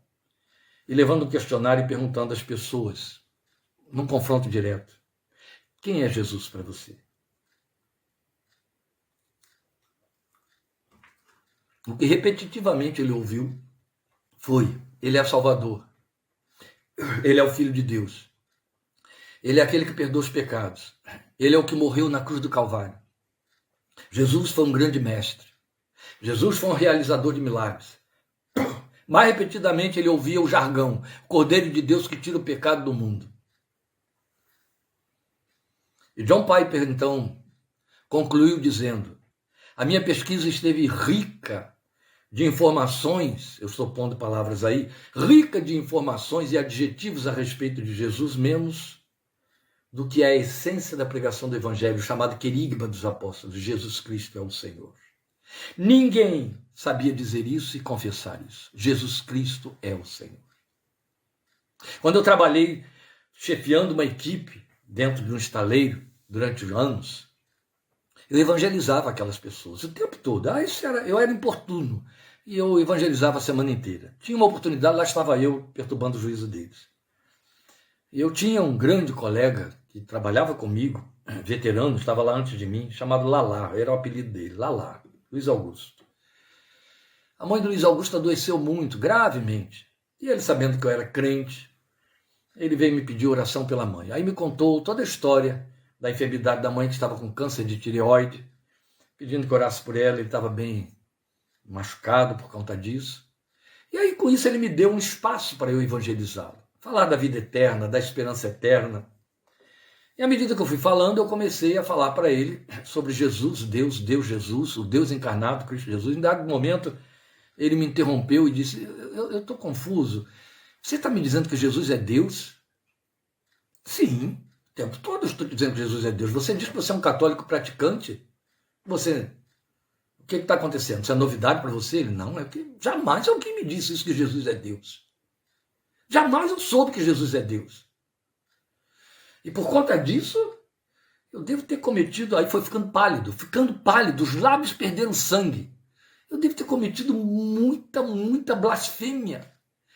e levando um questionário e perguntando às pessoas, num confronto direto, quem é Jesus para você? O que repetitivamente ele ouviu foi, ele é Salvador, ele é o Filho de Deus, ele é aquele que perdoa os pecados, ele é o que morreu na cruz do Calvário. Jesus foi um grande mestre, Jesus foi um realizador de milagres. Mais repetidamente ele ouvia o jargão, Cordeiro de Deus que tira o pecado do mundo. E John Piper, então, concluiu dizendo, a minha pesquisa esteve rica de informações, eu estou pondo palavras aí, rica de informações e adjetivos a respeito de Jesus, menos do que é a essência da pregação do Evangelho, chamado querigma dos apóstolos, Jesus Cristo é o Senhor. Ninguém sabia dizer isso e confessar isso. Jesus Cristo é o Senhor. Quando eu trabalhei chefiando uma equipe dentro de um estaleiro durante anos, eu evangelizava aquelas pessoas o tempo todo. Eu era importuno e eu evangelizava a semana inteira. Tinha uma oportunidade, lá estava eu perturbando o juízo deles. Eu tinha um grande colega que trabalhava comigo, veterano, estava lá antes de mim, chamado Lalá, era o apelido dele, Lalá, Luiz Augusto. A mãe do Luiz Augusto adoeceu muito, gravemente. E ele, sabendo que eu era crente, ele veio me pedir oração pela mãe. Aí me contou toda a história da enfermidade da mãe, que estava com câncer de tireoide, pedindo que orasse por ela, ele estava bem machucado por conta disso. E aí, com isso, ele me deu um espaço para eu evangelizá-lo. Falar da vida eterna, da esperança eterna. E à medida que eu fui falando, eu comecei a falar para ele sobre Jesus, Deus Jesus, o Deus encarnado, Cristo Jesus. Em dado momento, ele me interrompeu e disse, eu estou confuso. Você está me dizendo que Jesus é Deus? Sim, o tempo todo eu estou dizendo que Jesus é Deus. Você diz que você é um católico praticante? O que está acontecendo? Isso é novidade para você? Ele, não, é que jamais alguém me disse isso, que Jesus é Deus. Jamais eu soube que Jesus é Deus. E por conta disso, eu devo ter cometido, aí foi ficando pálido, os lábios perderam sangue. Eu devo ter cometido muita blasfêmia.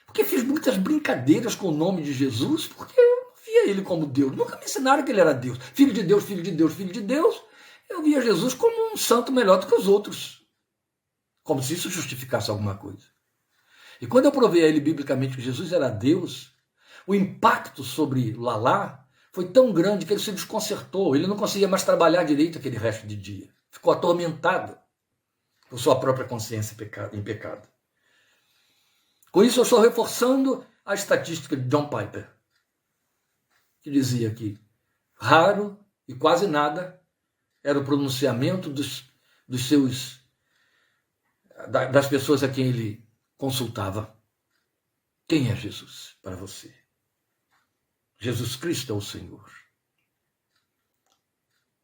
Porque fiz muitas brincadeiras com o nome de Jesus, porque eu não via ele como Deus. Nunca me ensinaram que ele era Deus. Filho de Deus, filho de Deus, filho de Deus. Eu via Jesus como um santo melhor do que os outros. Como se isso justificasse alguma coisa. E quando eu provei a ele biblicamente que Jesus era Deus, o impacto sobre Lalá foi tão grande que ele se desconcertou. Ele não conseguia mais trabalhar direito aquele resto de dia. Ficou atormentado por sua própria consciência em pecado. Com isso, eu estou reforçando a estatística de John Piper, que dizia que raro e quase nada era o pronunciamento das pessoas a quem ele consultava. Quem é Jesus para você? Jesus Cristo é o Senhor.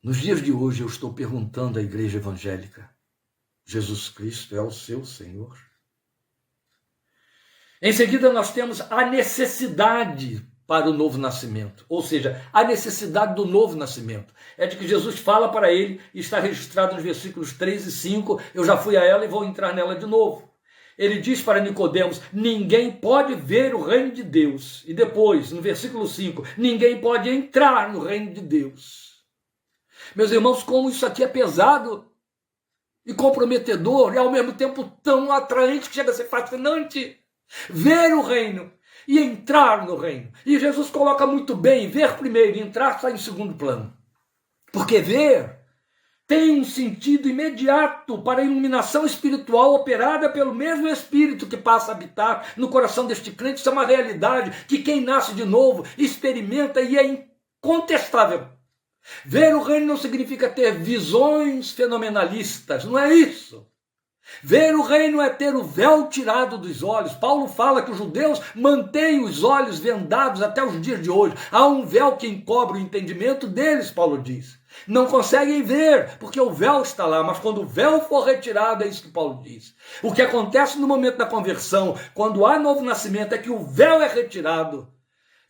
Nos dias de hoje eu estou perguntando à igreja evangélica, Jesus Cristo é o seu Senhor? Em seguida nós temos a necessidade para o novo nascimento, ou seja, a necessidade do novo nascimento. É de que Jesus fala para ele, e está registrado nos versículos 3 e 5, eu já fui a ela e vou entrar nela de novo. Ele diz para Nicodemos, ninguém pode ver o reino de Deus. E depois, no versículo 5, ninguém pode entrar no reino de Deus. Meus irmãos, como isso aqui é pesado. e comprometedor, e ao mesmo tempo tão atraente que chega a ser fascinante. Ver o reino e entrar no reino. E Jesus coloca muito bem, ver primeiro e entrar está em segundo plano. Porque ver tem um sentido imediato para a iluminação espiritual operada pelo mesmo Espírito que passa a habitar no coração deste crente. Isso é uma realidade que quem nasce de novo experimenta e é incontestável. Ver o reino não significa ter visões fenomenalistas, não é isso. Ver o reino é ter o véu tirado dos olhos. Paulo fala que os judeus mantêm os olhos vendados até os dias de hoje. Há um véu que encobre o entendimento deles, Paulo diz. Não conseguem ver, porque o véu está lá, mas quando o véu for retirado, é isso que Paulo diz. O que acontece no momento da conversão, quando há novo nascimento, é que o véu é retirado.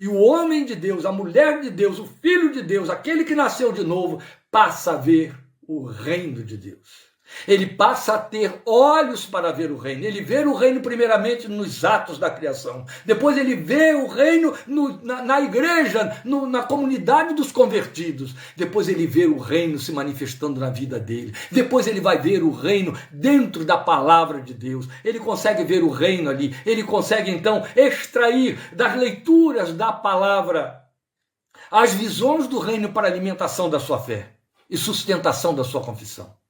E o homem de Deus, a mulher de Deus, o filho de Deus, aquele que nasceu de novo, passa a ver o reino de Deus. Ele passa a ter olhos para ver o reino. Ele vê o reino primeiramente nos atos da criação. Depois ele vê o reino na igreja, na comunidade dos convertidos. Depois ele vê o reino se manifestando na vida dele. Depois ele vai ver o reino dentro da palavra de Deus. Ele consegue ver o reino ali. Ele consegue então extrair das leituras da palavra as visões do reino para alimentação da sua fé e sustentação da sua confissão.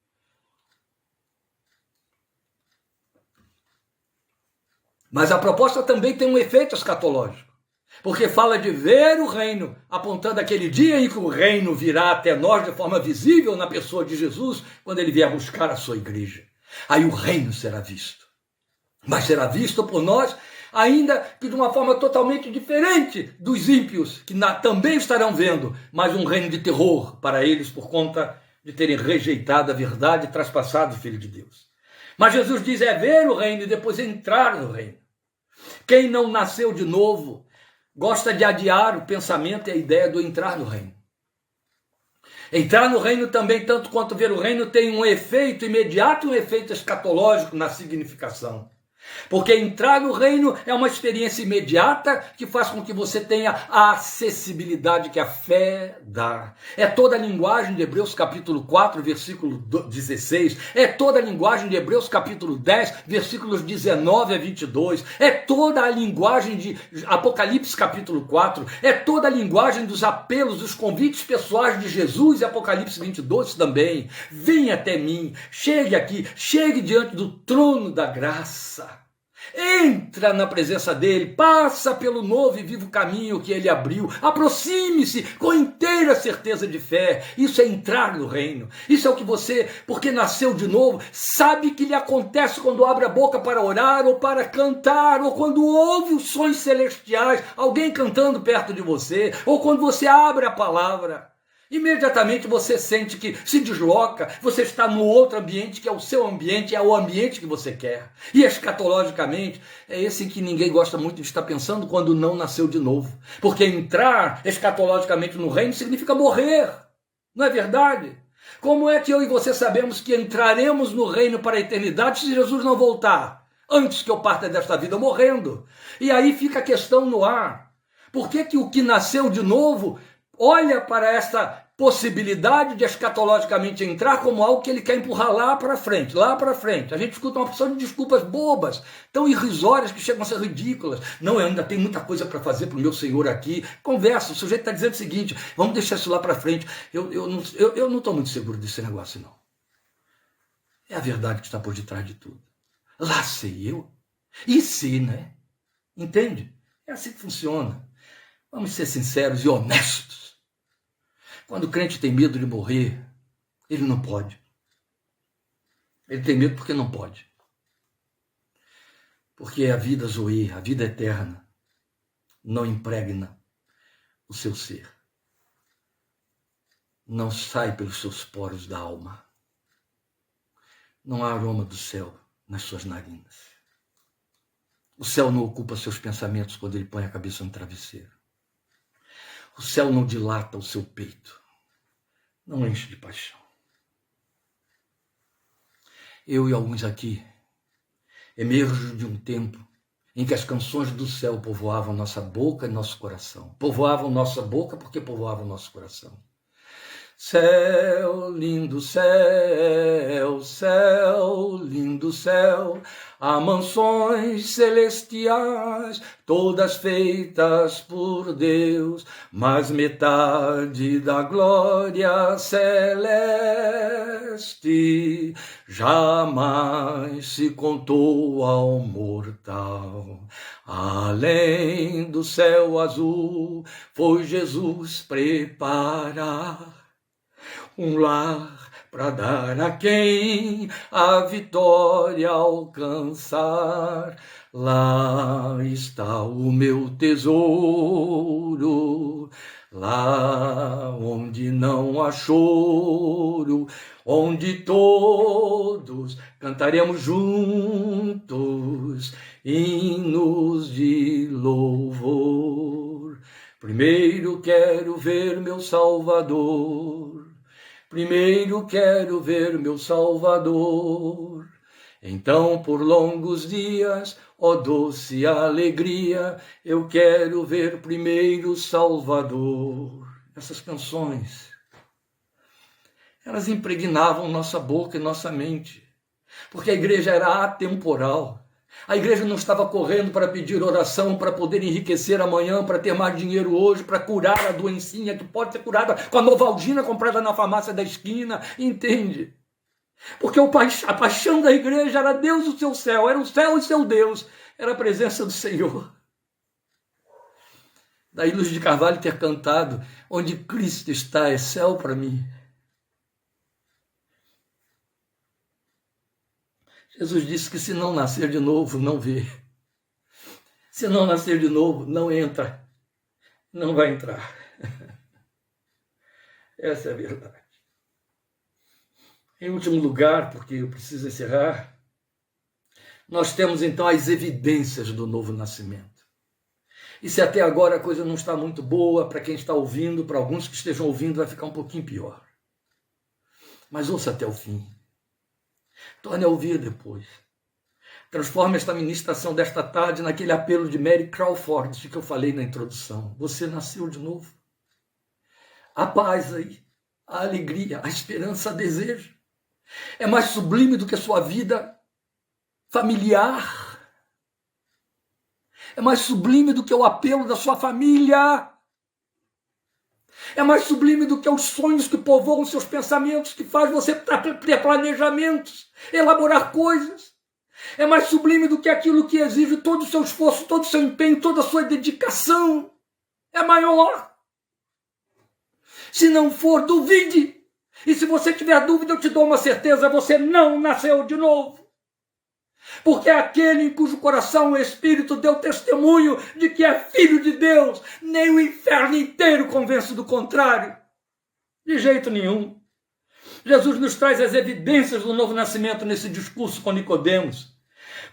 Mas a proposta também tem um efeito escatológico, porque fala de ver o reino, apontando aquele dia em que o reino virá até nós de forma visível na pessoa de Jesus, quando ele vier buscar a sua igreja. Aí o reino será visto, mas será visto por nós, ainda que de uma forma totalmente diferente dos ímpios, que também estarão vendo, mas um reino de terror para eles por conta de terem rejeitado a verdade e traspassado o Filho de Deus. Mas Jesus diz, é ver o reino e depois entrar no reino. Quem não nasceu de novo gosta de adiar o pensamento e a ideia do entrar no reino. Entrar no reino também, tanto quanto ver o reino, tem um efeito imediato, um efeito escatológico na significação. Porque entrar no reino é uma experiência imediata que faz com que você tenha a acessibilidade que a fé dá. É toda a linguagem de Hebreus capítulo 4, versículo 16. É toda a linguagem de Hebreus capítulo 10, versículos 19 a 22. É toda a linguagem de Apocalipse capítulo 4. É toda a linguagem dos apelos, dos convites pessoais de Jesus e Apocalipse 22 também. Venha até mim, chegue aqui, chegue diante do trono da graça. Entra na presença dele, passa pelo novo e vivo caminho que ele abriu, aproxime-se com inteira certeza de fé. Isso é entrar no reino. Isso é o que você, porque nasceu de novo, sabe que lhe acontece quando abre a boca para orar ou para cantar, ou quando ouve os sons celestiais, alguém cantando perto de você, ou quando você abre a palavra. Imediatamente você sente que se desloca, você está no outro ambiente que é o seu ambiente, é o ambiente que você quer. E escatologicamente, é esse que ninguém gosta muito de estar pensando quando não nasceu de novo. Porque entrar escatologicamente no reino significa morrer, não é verdade? Como é que eu e você sabemos que entraremos no reino para a eternidade se Jesus não voltar? Antes que eu parta desta vida morrendo. E aí fica a questão no ar. Por que o que nasceu de novo olha para essa possibilidade de escatologicamente entrar como algo que ele quer empurrar lá para frente, lá para frente? A gente escuta uma porção de desculpas bobas, tão irrisórias que chegam a ser ridículas. Não, eu ainda tenho muita coisa para fazer para o meu Senhor aqui. Conversa, o sujeito está dizendo o seguinte, vamos deixar isso lá para frente. Eu não estou muito seguro desse negócio, não. É a verdade que está por detrás de tudo. Lá sei eu. E se, né? Entende? É assim que funciona. Vamos ser sinceros e honestos. Quando o crente tem medo de morrer, ele não pode. Ele tem medo porque não pode. Porque a vida zoe, a vida eterna, não impregna o seu ser. Não sai pelos seus poros da alma. Não há aroma do céu nas suas narinas. O céu não ocupa seus pensamentos quando ele põe a cabeça no travesseiro. O céu não dilata o seu peito. Não enche de paixão. Eu e alguns aqui emerjo de um tempo em que as canções do céu povoavam nossa boca e nosso coração. Povoavam nossa boca porque povoavam nosso coração. Céu, lindo céu, céu, lindo céu, há mansões celestiais, todas feitas por Deus, mas metade da glória celeste jamais se contou ao mortal. Além do céu azul, foi Jesus preparar um lar para dar a quem a vitória alcançar. Lá está o meu tesouro, lá onde não há choro, onde todos cantaremos juntos hinos de louvor. Primeiro quero ver meu Salvador, primeiro quero ver meu Salvador. Então, por longos dias, ó doce alegria, eu quero ver primeiro Salvador. Essas canções, elas impregnavam nossa boca e nossa mente, porque a igreja era atemporal. A igreja não estava correndo para pedir oração, para poder enriquecer amanhã, para ter mais dinheiro hoje, para curar a doencinha que pode ser curada com a Novalgina comprada na farmácia da esquina, entende? Porque a paixão da igreja era Deus o seu céu, era o céu e seu Deus, era a presença do Senhor. Daí Luiz de Carvalho ter cantado, onde Cristo está é céu para mim. Jesus disse que se não nascer de novo, não vê. Se não nascer de novo, não entra. Não vai entrar. Essa é a verdade. Em último lugar, porque eu preciso encerrar, nós temos então as evidências do novo nascimento. E se até agora a coisa não está muito boa, para quem está ouvindo, para alguns que estejam ouvindo, vai ficar um pouquinho pior. Mas ouça até o fim. Torne a ouvir depois. Transforme esta ministração desta tarde naquele apelo de Mary Crawford de que eu falei na introdução. Você nasceu de novo. A paz aí, a alegria, a esperança, a desejo. É mais sublime do que a sua vida familiar. É mais sublime do que o apelo da sua família. É mais sublime do que os sonhos que povoam seus pensamentos, que faz você ter planejamentos, elaborar coisas. É mais sublime do que aquilo que exige todo o seu esforço, todo o seu empenho, toda a sua dedicação. É maior. Se não for, duvide. E se você tiver dúvida, eu te dou uma certeza, você não nasceu de novo. Porque é aquele em cujo coração o Espírito deu testemunho de que é filho de Deus, nem o inferno inteiro convence do contrário. De jeito nenhum. Jesus nos traz as evidências do novo nascimento nesse discurso com Nicodemos.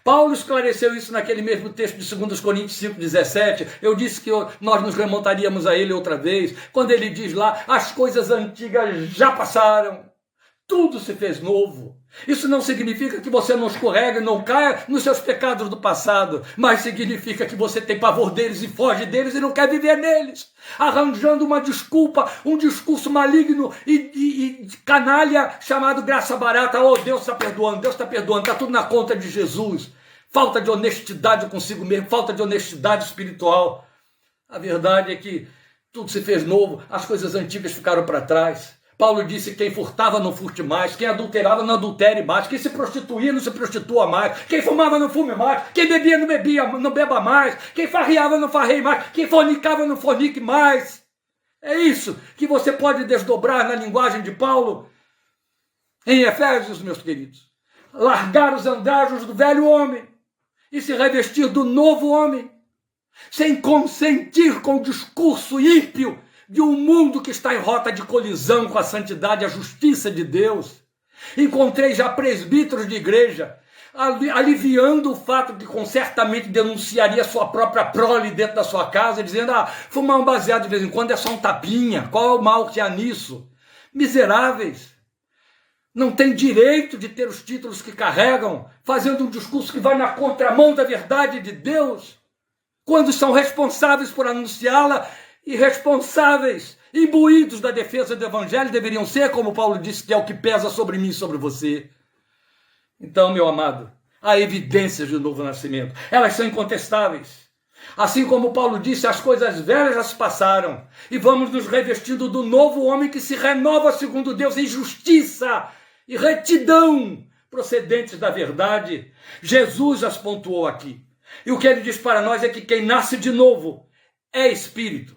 Paulo esclareceu isso naquele mesmo texto de 2 Coríntios 5,17. Eu disse que nós nos remontaríamos a ele outra vez, quando ele diz lá, as coisas antigas já passaram, tudo se fez novo. Isso não significa que você não escorregue, não caia nos seus pecados do passado, mas significa que você tem pavor deles e foge deles e não quer viver neles, arranjando uma desculpa, um discurso maligno e canalha chamado graça barata. Oh, Deus está perdoando, está tudo na conta de Jesus. Falta de honestidade consigo mesmo, falta de honestidade espiritual. A verdade é que tudo se fez novo, as coisas antigas ficaram para trás. Paulo disse que quem furtava não furte mais, quem adulterava não adultere mais, quem se prostituía não se prostitua mais, quem fumava não fume mais, quem bebia não beba mais, quem farreava não farreie mais, quem fornicava não fornique mais. É isso que você pode desdobrar na linguagem de Paulo em Efésios, meus queridos. Largar os andrajos do velho homem e se revestir do novo homem, sem consentir com o discurso ímpio de um mundo que está em rota de colisão com a santidade e a justiça de Deus. Encontrei já presbíteros de igreja aliviando o fato de que certamente denunciaria sua própria prole dentro da sua casa, dizendo, fumar um baseado de vez em quando é só um tapinha, qual é o mal que há nisso? Miseráveis. Não tem direito de ter os títulos que carregam, fazendo um discurso que vai na contramão da verdade de Deus, quando são responsáveis por anunciá-la e responsáveis imbuídos da defesa do evangelho, deveriam ser, como Paulo disse, que é o que pesa sobre mim e sobre você. Então, meu amado, há evidências do novo nascimento. Elas são incontestáveis. Assim como Paulo disse, as coisas velhas já se passaram e vamos nos revestindo do novo homem que se renova segundo Deus em justiça e retidão procedentes da verdade. Jesus as pontuou aqui. E o que ele diz para nós é que quem nasce de novo é espírito.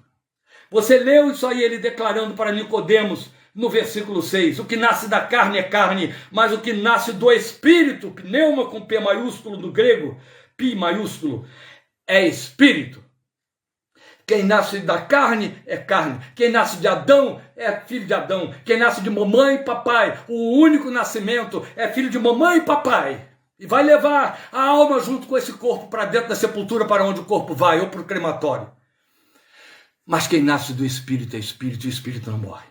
Você leu isso aí, ele declarando para Nicodemos no versículo 6. O que nasce da carne é carne, mas o que nasce do espírito, pneuma com P maiúsculo no grego, pi maiúsculo, é espírito. Quem nasce da carne é carne. Quem nasce de Adão é filho de Adão. Quem nasce de mamãe e papai, o único nascimento é filho de mamãe e papai. E vai levar a alma junto com esse corpo para dentro da sepultura, para onde o corpo vai, ou para o crematório. Mas quem nasce do Espírito é Espírito, e o Espírito não morre.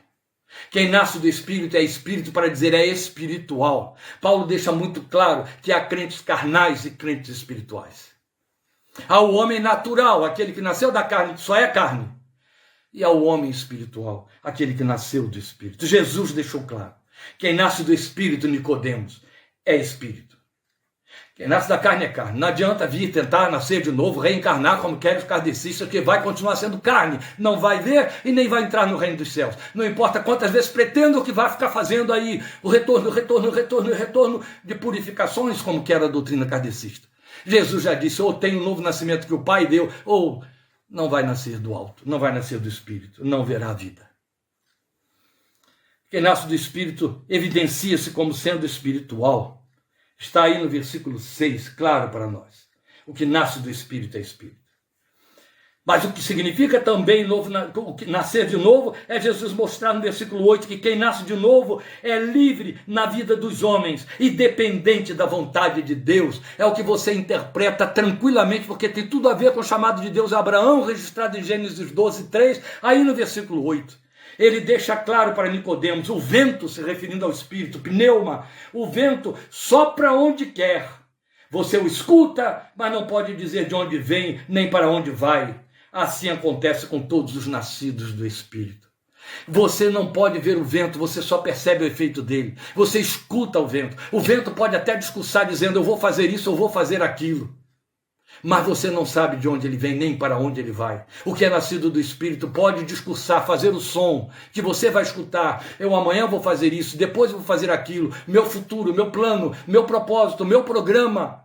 Quem nasce do Espírito é Espírito, para dizer é espiritual. Paulo deixa muito claro que há crentes carnais e crentes espirituais. Há o homem natural, aquele que nasceu da carne, que só é carne. E há o homem espiritual, aquele que nasceu do Espírito. Jesus deixou claro. Quem nasce do Espírito, Nicodemos, é Espírito. Quem nasce da carne é carne. Não adianta vir tentar nascer de novo, reencarnar como querem os kardecistas, que vai continuar sendo carne. Não vai ver e nem vai entrar no reino dos céus. Não importa quantas vezes pretendo que vai ficar fazendo aí o retorno de purificações, como que era a doutrina kardecista. Jesus já disse, ou tem um novo nascimento que o Pai deu, ou não vai nascer do alto, não vai nascer do Espírito, não verá a vida. Quem nasce do Espírito evidencia-se como sendo espiritual. Está aí no versículo 6, claro para nós. O que nasce do Espírito é Espírito. Mas o que significa também nascer de novo é Jesus mostrar no versículo 8 que quem nasce de novo é livre na vida dos homens e dependente da vontade de Deus. É o que você interpreta tranquilamente, porque tem tudo a ver com o chamado de Deus a Abraão, registrado em Gênesis 12, 3, aí no versículo 8. Ele deixa claro para Nicodemos, o vento, se referindo ao Espírito, pneuma, o vento sopra onde quer. Você o escuta, mas não pode dizer de onde vem, nem para onde vai. Assim acontece com todos os nascidos do Espírito. Você não pode ver o vento, você só percebe o efeito dele. Você escuta o vento. O vento pode até discursar dizendo, eu vou fazer isso, eu vou fazer aquilo. Mas você não sabe de onde ele vem, nem para onde ele vai. O que é nascido do Espírito pode discursar, fazer o som, que você vai escutar. Eu amanhã vou fazer isso, depois vou fazer aquilo. Meu futuro, meu plano, meu propósito, meu programa.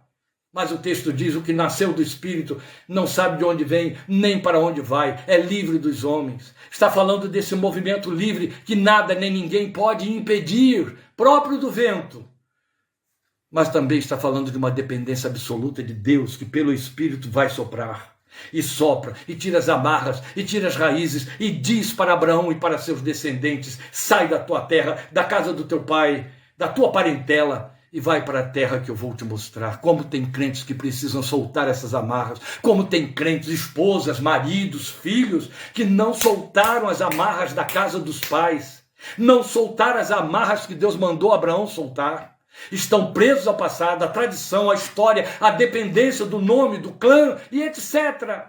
Mas o texto diz, o que nasceu do Espírito não sabe de onde vem, nem para onde vai. É livre dos homens. Está falando desse movimento livre que nada nem ninguém pode impedir, próprio do vento. Mas também está falando de uma dependência absoluta de Deus, que pelo Espírito vai soprar, e sopra, e tira as amarras, e tira as raízes, e diz para Abraão e para seus descendentes, sai da tua terra, da casa do teu pai, da tua parentela, e vai para a terra que eu vou te mostrar. Como tem crentes que precisam soltar essas amarras, como tem crentes, esposas, maridos, filhos, que não soltaram as amarras da casa dos pais, não soltaram as amarras que Deus mandou Abraão soltar. Estão presos ao passado, à tradição, à história, à dependência do nome, do clã e etc.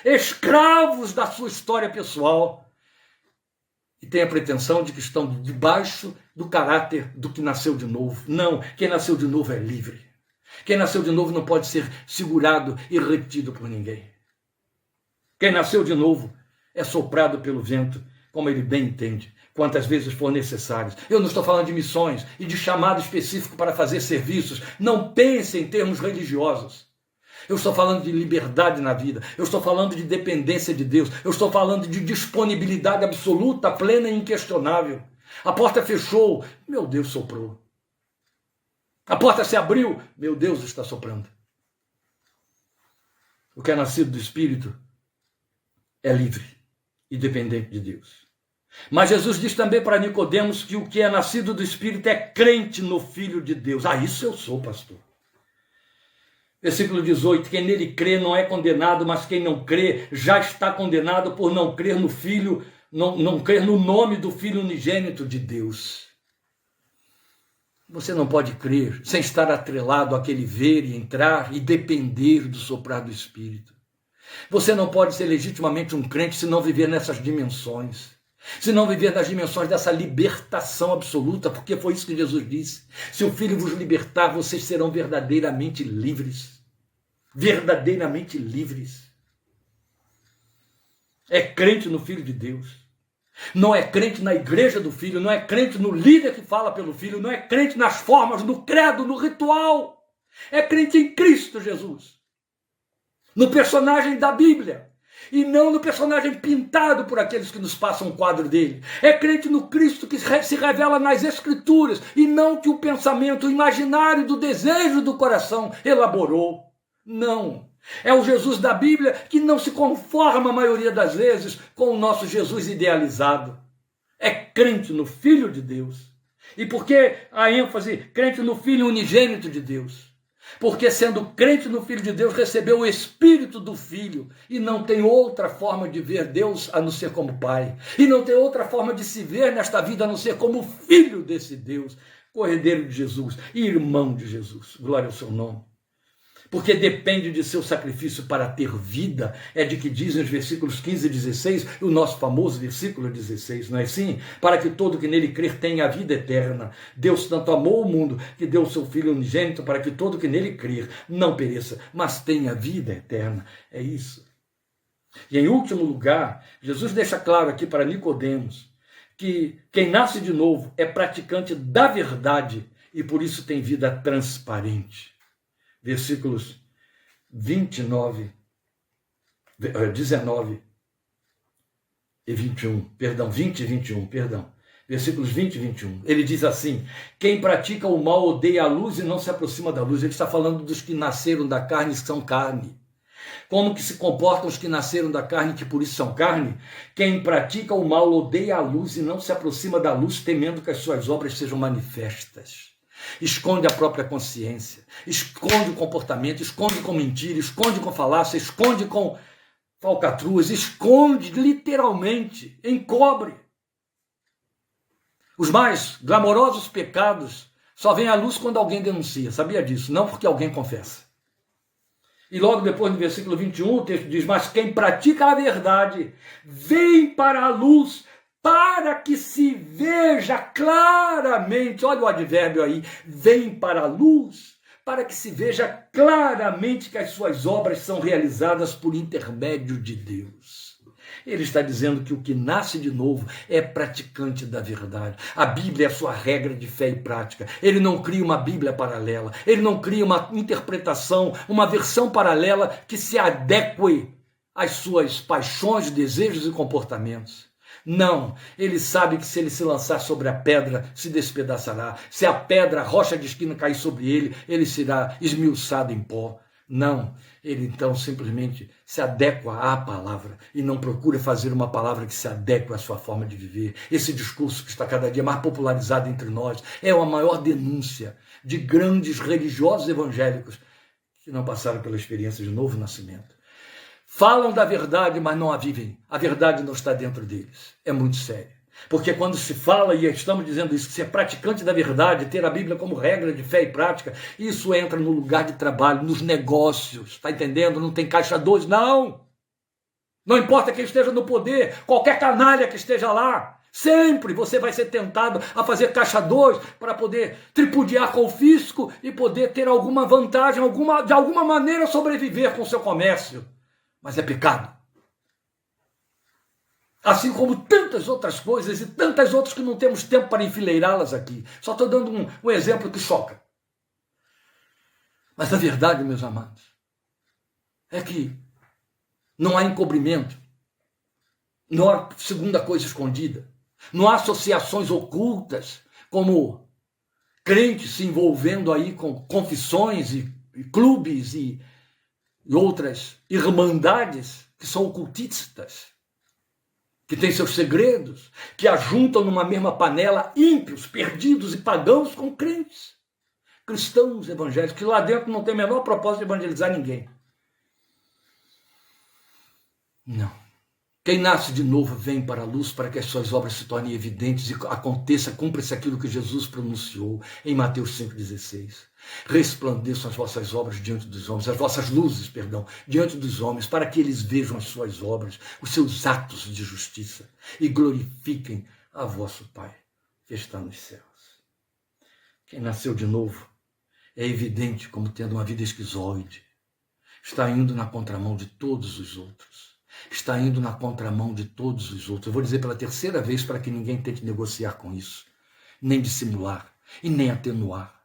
Escravos da sua história pessoal. E têm a pretensão de que estão debaixo do caráter do que nasceu de novo. Não, quem nasceu de novo é livre. Quem nasceu de novo não pode ser segurado e retido por ninguém. Quem nasceu de novo é soprado pelo vento, como ele bem entende, quantas vezes for necessário. Eu não estou falando de missões e de chamado específico para fazer serviços. Não pense em termos religiosos. Eu estou falando de liberdade na vida. Eu estou falando de dependência de Deus. Eu estou falando de disponibilidade absoluta, plena e inquestionável. A porta fechou, meu Deus soprou. A porta se abriu, meu Deus está soprando. O que é nascido do Espírito é livre e dependente de Deus. Mas Jesus diz também para Nicodemos que o que é nascido do Espírito é crente no Filho de Deus. Ah, isso eu sou, pastor. Versículo 18, quem nele crê não é condenado, mas quem não crê já está condenado por não crer no Filho, não crer no nome do Filho unigênito de Deus. Você não pode crer sem estar atrelado àquele ver e entrar e depender do soprar do Espírito. Você não pode ser legitimamente um crente se não viver nessas dimensões. Se não viver nas dimensões dessa libertação absoluta, porque foi isso que Jesus disse. Se o Filho vos libertar, vocês serão verdadeiramente livres. Verdadeiramente livres. É crente no Filho de Deus. Não é crente na igreja do Filho, não é crente no líder que fala pelo Filho, não é crente nas formas, no credo, no ritual. É crente em Cristo Jesus. No personagem da Bíblia. E não no personagem pintado por aqueles que nos passam um quadro dele. É crente no Cristo que se revela nas Escrituras, e não que o pensamento imaginário do desejo do coração elaborou. Não. É o Jesus da Bíblia que não se conforma a maioria das vezes com o nosso Jesus idealizado. É crente no Filho de Deus. E por que a ênfase crente no Filho unigênito de Deus? Porque sendo crente no Filho de Deus, recebeu o Espírito do Filho e não tem outra forma de ver Deus a não ser como Pai. E não tem outra forma de se ver nesta vida a não ser como filho desse Deus, corredeiro de Jesus e irmão de Jesus. Glória ao seu nome. Porque depende de seu sacrifício para ter vida, é de que dizem os versículos 15 e 16, o nosso famoso versículo 16, não é assim? Para que todo que nele crer tenha a vida eterna. Deus tanto amou o mundo que deu o seu Filho unigênito para que todo que nele crer não pereça, mas tenha vida eterna. É isso. E em último lugar, Jesus deixa claro aqui para Nicodemos que quem nasce de novo é praticante da verdade e por isso tem vida transparente. Versículos 19 e 21, perdão, 20 e 21, perdão. Versículos 20 e 21. Ele diz assim: quem pratica o mal odeia a luz e não se aproxima da luz. Ele está falando dos que nasceram da carne e são carne. Como que se comportam os que nasceram da carne, que por isso são carne? Quem pratica o mal odeia a luz e não se aproxima da luz, temendo que as suas obras sejam manifestas. Esconde a própria consciência, esconde o comportamento, esconde com mentira, esconde com falácia, esconde com falcatruas, esconde literalmente, encobre. Os mais glamourosos pecados só vêm à luz quando alguém denuncia, sabia disso? Não porque alguém confessa. E logo depois, no versículo 21, o texto diz: mas quem pratica a verdade vem para a luz, para que se veja claramente, olha o advérbio aí, vem para a luz, para que se veja claramente que as suas obras são realizadas por intermédio de Deus. Ele está dizendo que o que nasce de novo é praticante da verdade. A Bíblia é a sua regra de fé e prática. Ele não cria uma Bíblia paralela, ele não cria uma interpretação, uma versão paralela que se adeque às suas paixões, desejos e comportamentos. Não, ele sabe que se ele se lançar sobre a pedra, se despedaçará. Se a pedra, a rocha de esquina cair sobre ele, ele será esmiuçado em pó. Não, ele então simplesmente se adequa à palavra e não procura fazer uma palavra que se adeque à sua forma de viver. Esse discurso que está cada dia mais popularizado entre nós é a maior denúncia de grandes religiosos evangélicos que não passaram pela experiência de novo nascimento. Falam da verdade, mas não a vivem. A verdade não está dentro deles. É muito sério. Porque quando se fala, e estamos dizendo isso, que ser praticante da verdade, ter a Bíblia como regra de fé e prática, isso entra no lugar de trabalho, nos negócios, está entendendo? Não tem caixa 2, não. Não importa quem esteja no poder, qualquer canalha que esteja lá, sempre você vai ser tentado a fazer caixa 2 para poder tripudiar com o fisco e poder ter alguma vantagem, de alguma maneira sobreviver com o seu comércio. Mas é pecado. Assim como tantas outras coisas e tantas outras que não temos tempo para enfileirá-las aqui. Só estou dando um exemplo que choca. Mas a verdade, meus amados, é que não há encobrimento, não há segunda coisa escondida, não há associações ocultas, como crentes se envolvendo aí com confissões e clubes e outras irmandades que são ocultistas, que têm seus segredos, que ajuntam numa mesma panela ímpios, perdidos e pagãos com crentes, cristãos evangélicos, que lá dentro não tem o menor propósito de evangelizar ninguém. Não. Quem nasce de novo vem para a luz para que as suas obras se tornem evidentes e aconteça, cumpra-se aquilo que Jesus pronunciou em Mateus 5,16. Resplandeçam as vossas obras diante dos homens, as vossas luzes, perdão, diante dos homens, para que eles vejam as suas obras, os seus atos de justiça e glorifiquem a vosso Pai que está nos céus. Quem nasceu de novo é evidente como tendo uma vida esquizoide. Está indo na contramão de todos os outros. Está indo na contramão de todos os outros. Eu vou dizer pela terceira vez para que ninguém tente negociar com isso, nem dissimular e nem atenuar.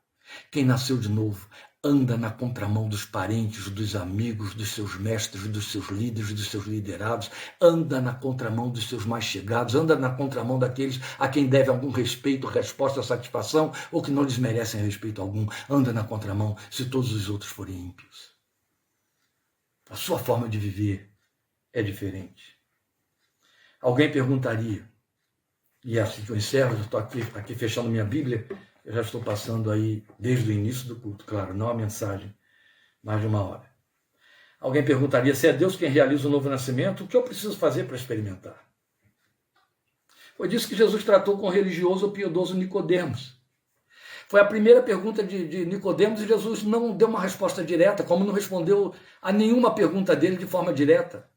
Quem nasceu de novo anda na contramão dos parentes, dos amigos, dos seus mestres, dos seus líderes, dos seus liderados, anda na contramão dos seus mais chegados, anda na contramão daqueles a quem deve algum respeito, resposta, satisfação, ou que não lhes merecem respeito algum, anda na contramão se todos os outros forem ímpios. A sua forma de viver é diferente. Alguém perguntaria, e é assim que eu encerro, eu estou aqui fechando minha Bíblia, eu já estou passando aí desde o início do culto, claro, não a mensagem, mais de 1 hora. Alguém perguntaria, se é Deus quem realiza o novo nascimento, o que eu preciso fazer para experimentar? Foi disso que Jesus tratou com o religioso ou piedoso Nicodemos. Foi a primeira pergunta de Nicodemos e Jesus não deu uma resposta direta, como não respondeu a nenhuma pergunta dele de forma direta.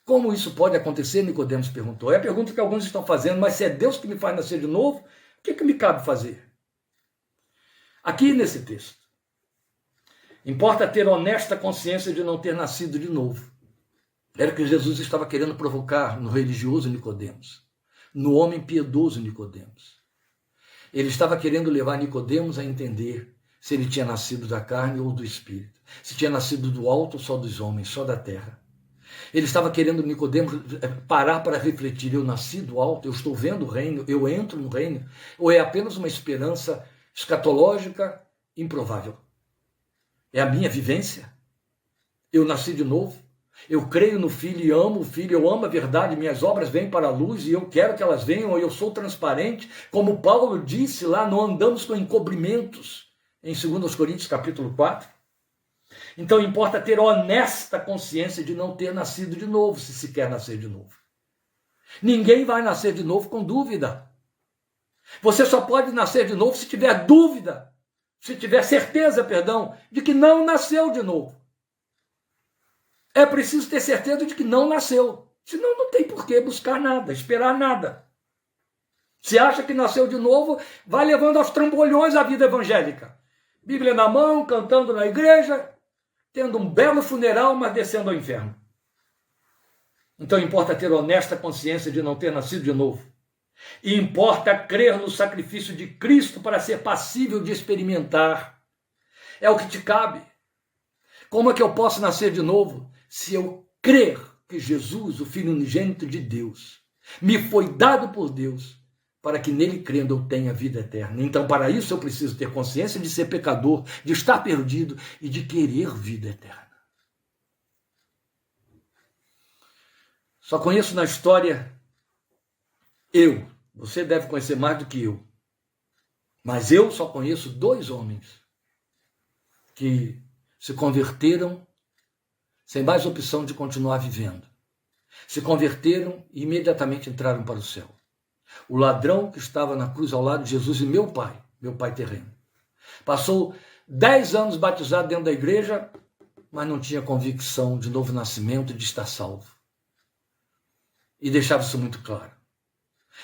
Como isso pode acontecer? Nicodemos perguntou. É a pergunta que alguns estão fazendo, mas se é Deus que me faz nascer de novo, o que me cabe fazer? Aqui nesse texto, importa ter honesta consciência de não ter nascido de novo. Era o que Jesus estava querendo provocar no religioso Nicodemos, no homem piedoso Nicodemos. Ele estava querendo levar Nicodemos a entender se ele tinha nascido da carne ou do espírito, se tinha nascido do alto ou só dos homens, só da terra. Ele estava querendo Nicodemos parar para refletir, eu nasci do alto, eu estou vendo o reino, eu entro no reino, ou é apenas uma esperança escatológica improvável? É a minha vivência? Eu nasci de novo? Eu creio no Filho e amo o Filho, eu amo a verdade, minhas obras vêm para a luz e eu quero que elas venham, eu sou transparente, como Paulo disse lá, não andamos com encobrimentos, em 2 Coríntios capítulo 4. Então importa ter honesta consciência de não ter nascido de novo, se se quer nascer de novo. Ninguém vai nascer de novo com dúvida. Você só pode nascer de novo se tiver dúvida, se tiver certeza, de que não nasceu de novo. É preciso ter certeza de que não nasceu. Senão não tem por que buscar nada, esperar nada. Se acha que nasceu de novo, vai levando aos trambolhões a vida evangélica. Bíblia na mão, cantando na igreja, tendo um belo funeral, mas descendo ao inferno. Então importa ter honesta consciência de não ter nascido de novo. E importa crer no sacrifício de Cristo para ser passível de experimentar. É o que te cabe. Como é que eu posso nascer de novo? Se eu crer que Jesus, o Filho unigênito de Deus, me foi dado por Deus, para que nele crendo eu tenha vida eterna. Então, para isso eu preciso ter consciência de ser pecador, de estar perdido e de querer vida eterna. Só conheço na história você deve conhecer mais do que eu, mas eu só conheço 2 homens que se converteram sem mais opção de continuar vivendo. Se converteram e imediatamente entraram para o céu. O ladrão que estava na cruz ao lado de Jesus e meu pai terreno. Passou 10 anos batizado dentro da igreja, mas não tinha convicção de novo nascimento e de estar salvo. E deixava isso muito claro.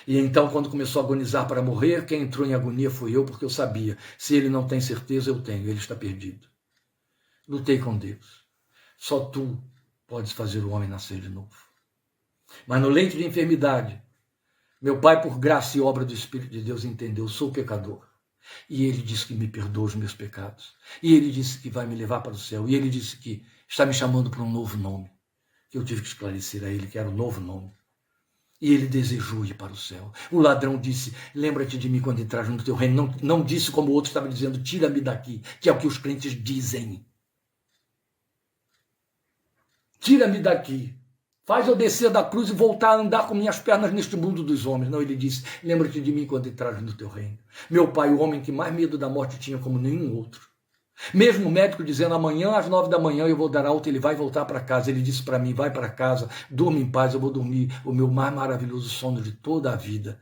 E então, quando começou a agonizar para morrer, quem entrou em agonia fui eu, porque eu sabia, se ele não tem certeza, eu tenho, ele está perdido. Lutei com Deus. Só tu podes fazer o homem nascer de novo. Mas no leito de enfermidade, meu pai, por graça e obra do Espírito de Deus, entendeu, sou pecador. E ele disse que me perdoa os meus pecados. E ele disse que vai me levar para o céu. E ele disse que está me chamando para um novo nome. Que eu tive que esclarecer a ele que era um novo nome. E ele desejou ir para o céu. O ladrão disse, lembra-te de mim quando entrares no teu reino. Não disse como o outro estava dizendo, tira-me daqui, que é o que os crentes dizem. Tira-me daqui. Faz eu descer da cruz e voltar a andar com minhas pernas neste mundo dos homens. Não, ele disse, lembra-te de mim quando entrares no teu reino. Meu pai, o homem que mais medo da morte tinha como nenhum outro, Mesmo o médico dizendo, amanhã às 9 da manhã eu vou dar alta, ele vai voltar para casa. Ele disse para mim, vai para casa, durma em paz, eu vou dormir o meu mais maravilhoso sono de toda a vida.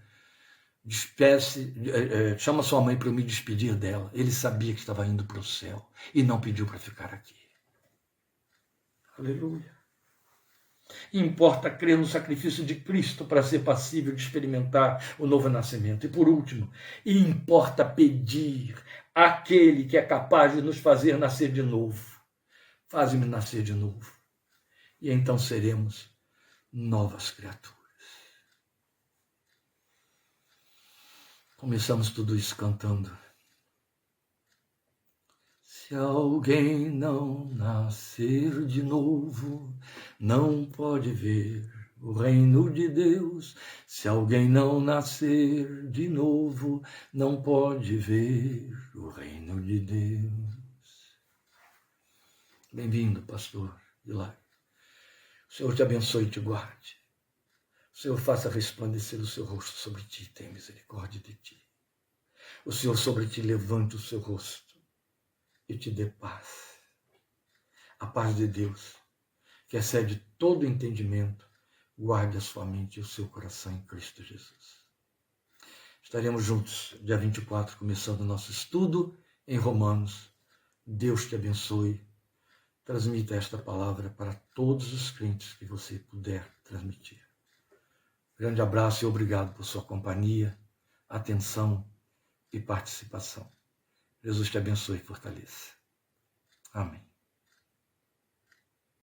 Chama sua mãe para eu me despedir dela. Ele sabia que estava indo para o céu e não pediu para ficar aqui. Aleluia. Importa crer no sacrifício de Cristo para ser passível de experimentar o novo nascimento. E por último, importa pedir àquele que é capaz de nos fazer nascer de novo. Faz-me nascer de novo. E então seremos novas criaturas. Começamos tudo isso cantando. Se alguém não nascer de novo, não pode ver o reino de Deus. Se alguém não nascer de novo, não pode ver o reino de Deus. Bem-vindo, pastor Hilário. O Senhor te abençoe e te guarde. O Senhor faça resplandecer o seu rosto sobre ti e tenha misericórdia de ti. O Senhor sobre ti levante o seu rosto e te dê paz. A paz de Deus, que excede todo entendimento, guarde a sua mente e o seu coração em Cristo Jesus. Estaremos juntos, dia 24, começando o nosso estudo em Romanos. Deus te abençoe. Transmita esta palavra para todos os crentes que você puder transmitir. Grande abraço e obrigado por sua companhia, atenção e participação. Jesus te abençoe e fortaleça. Amém.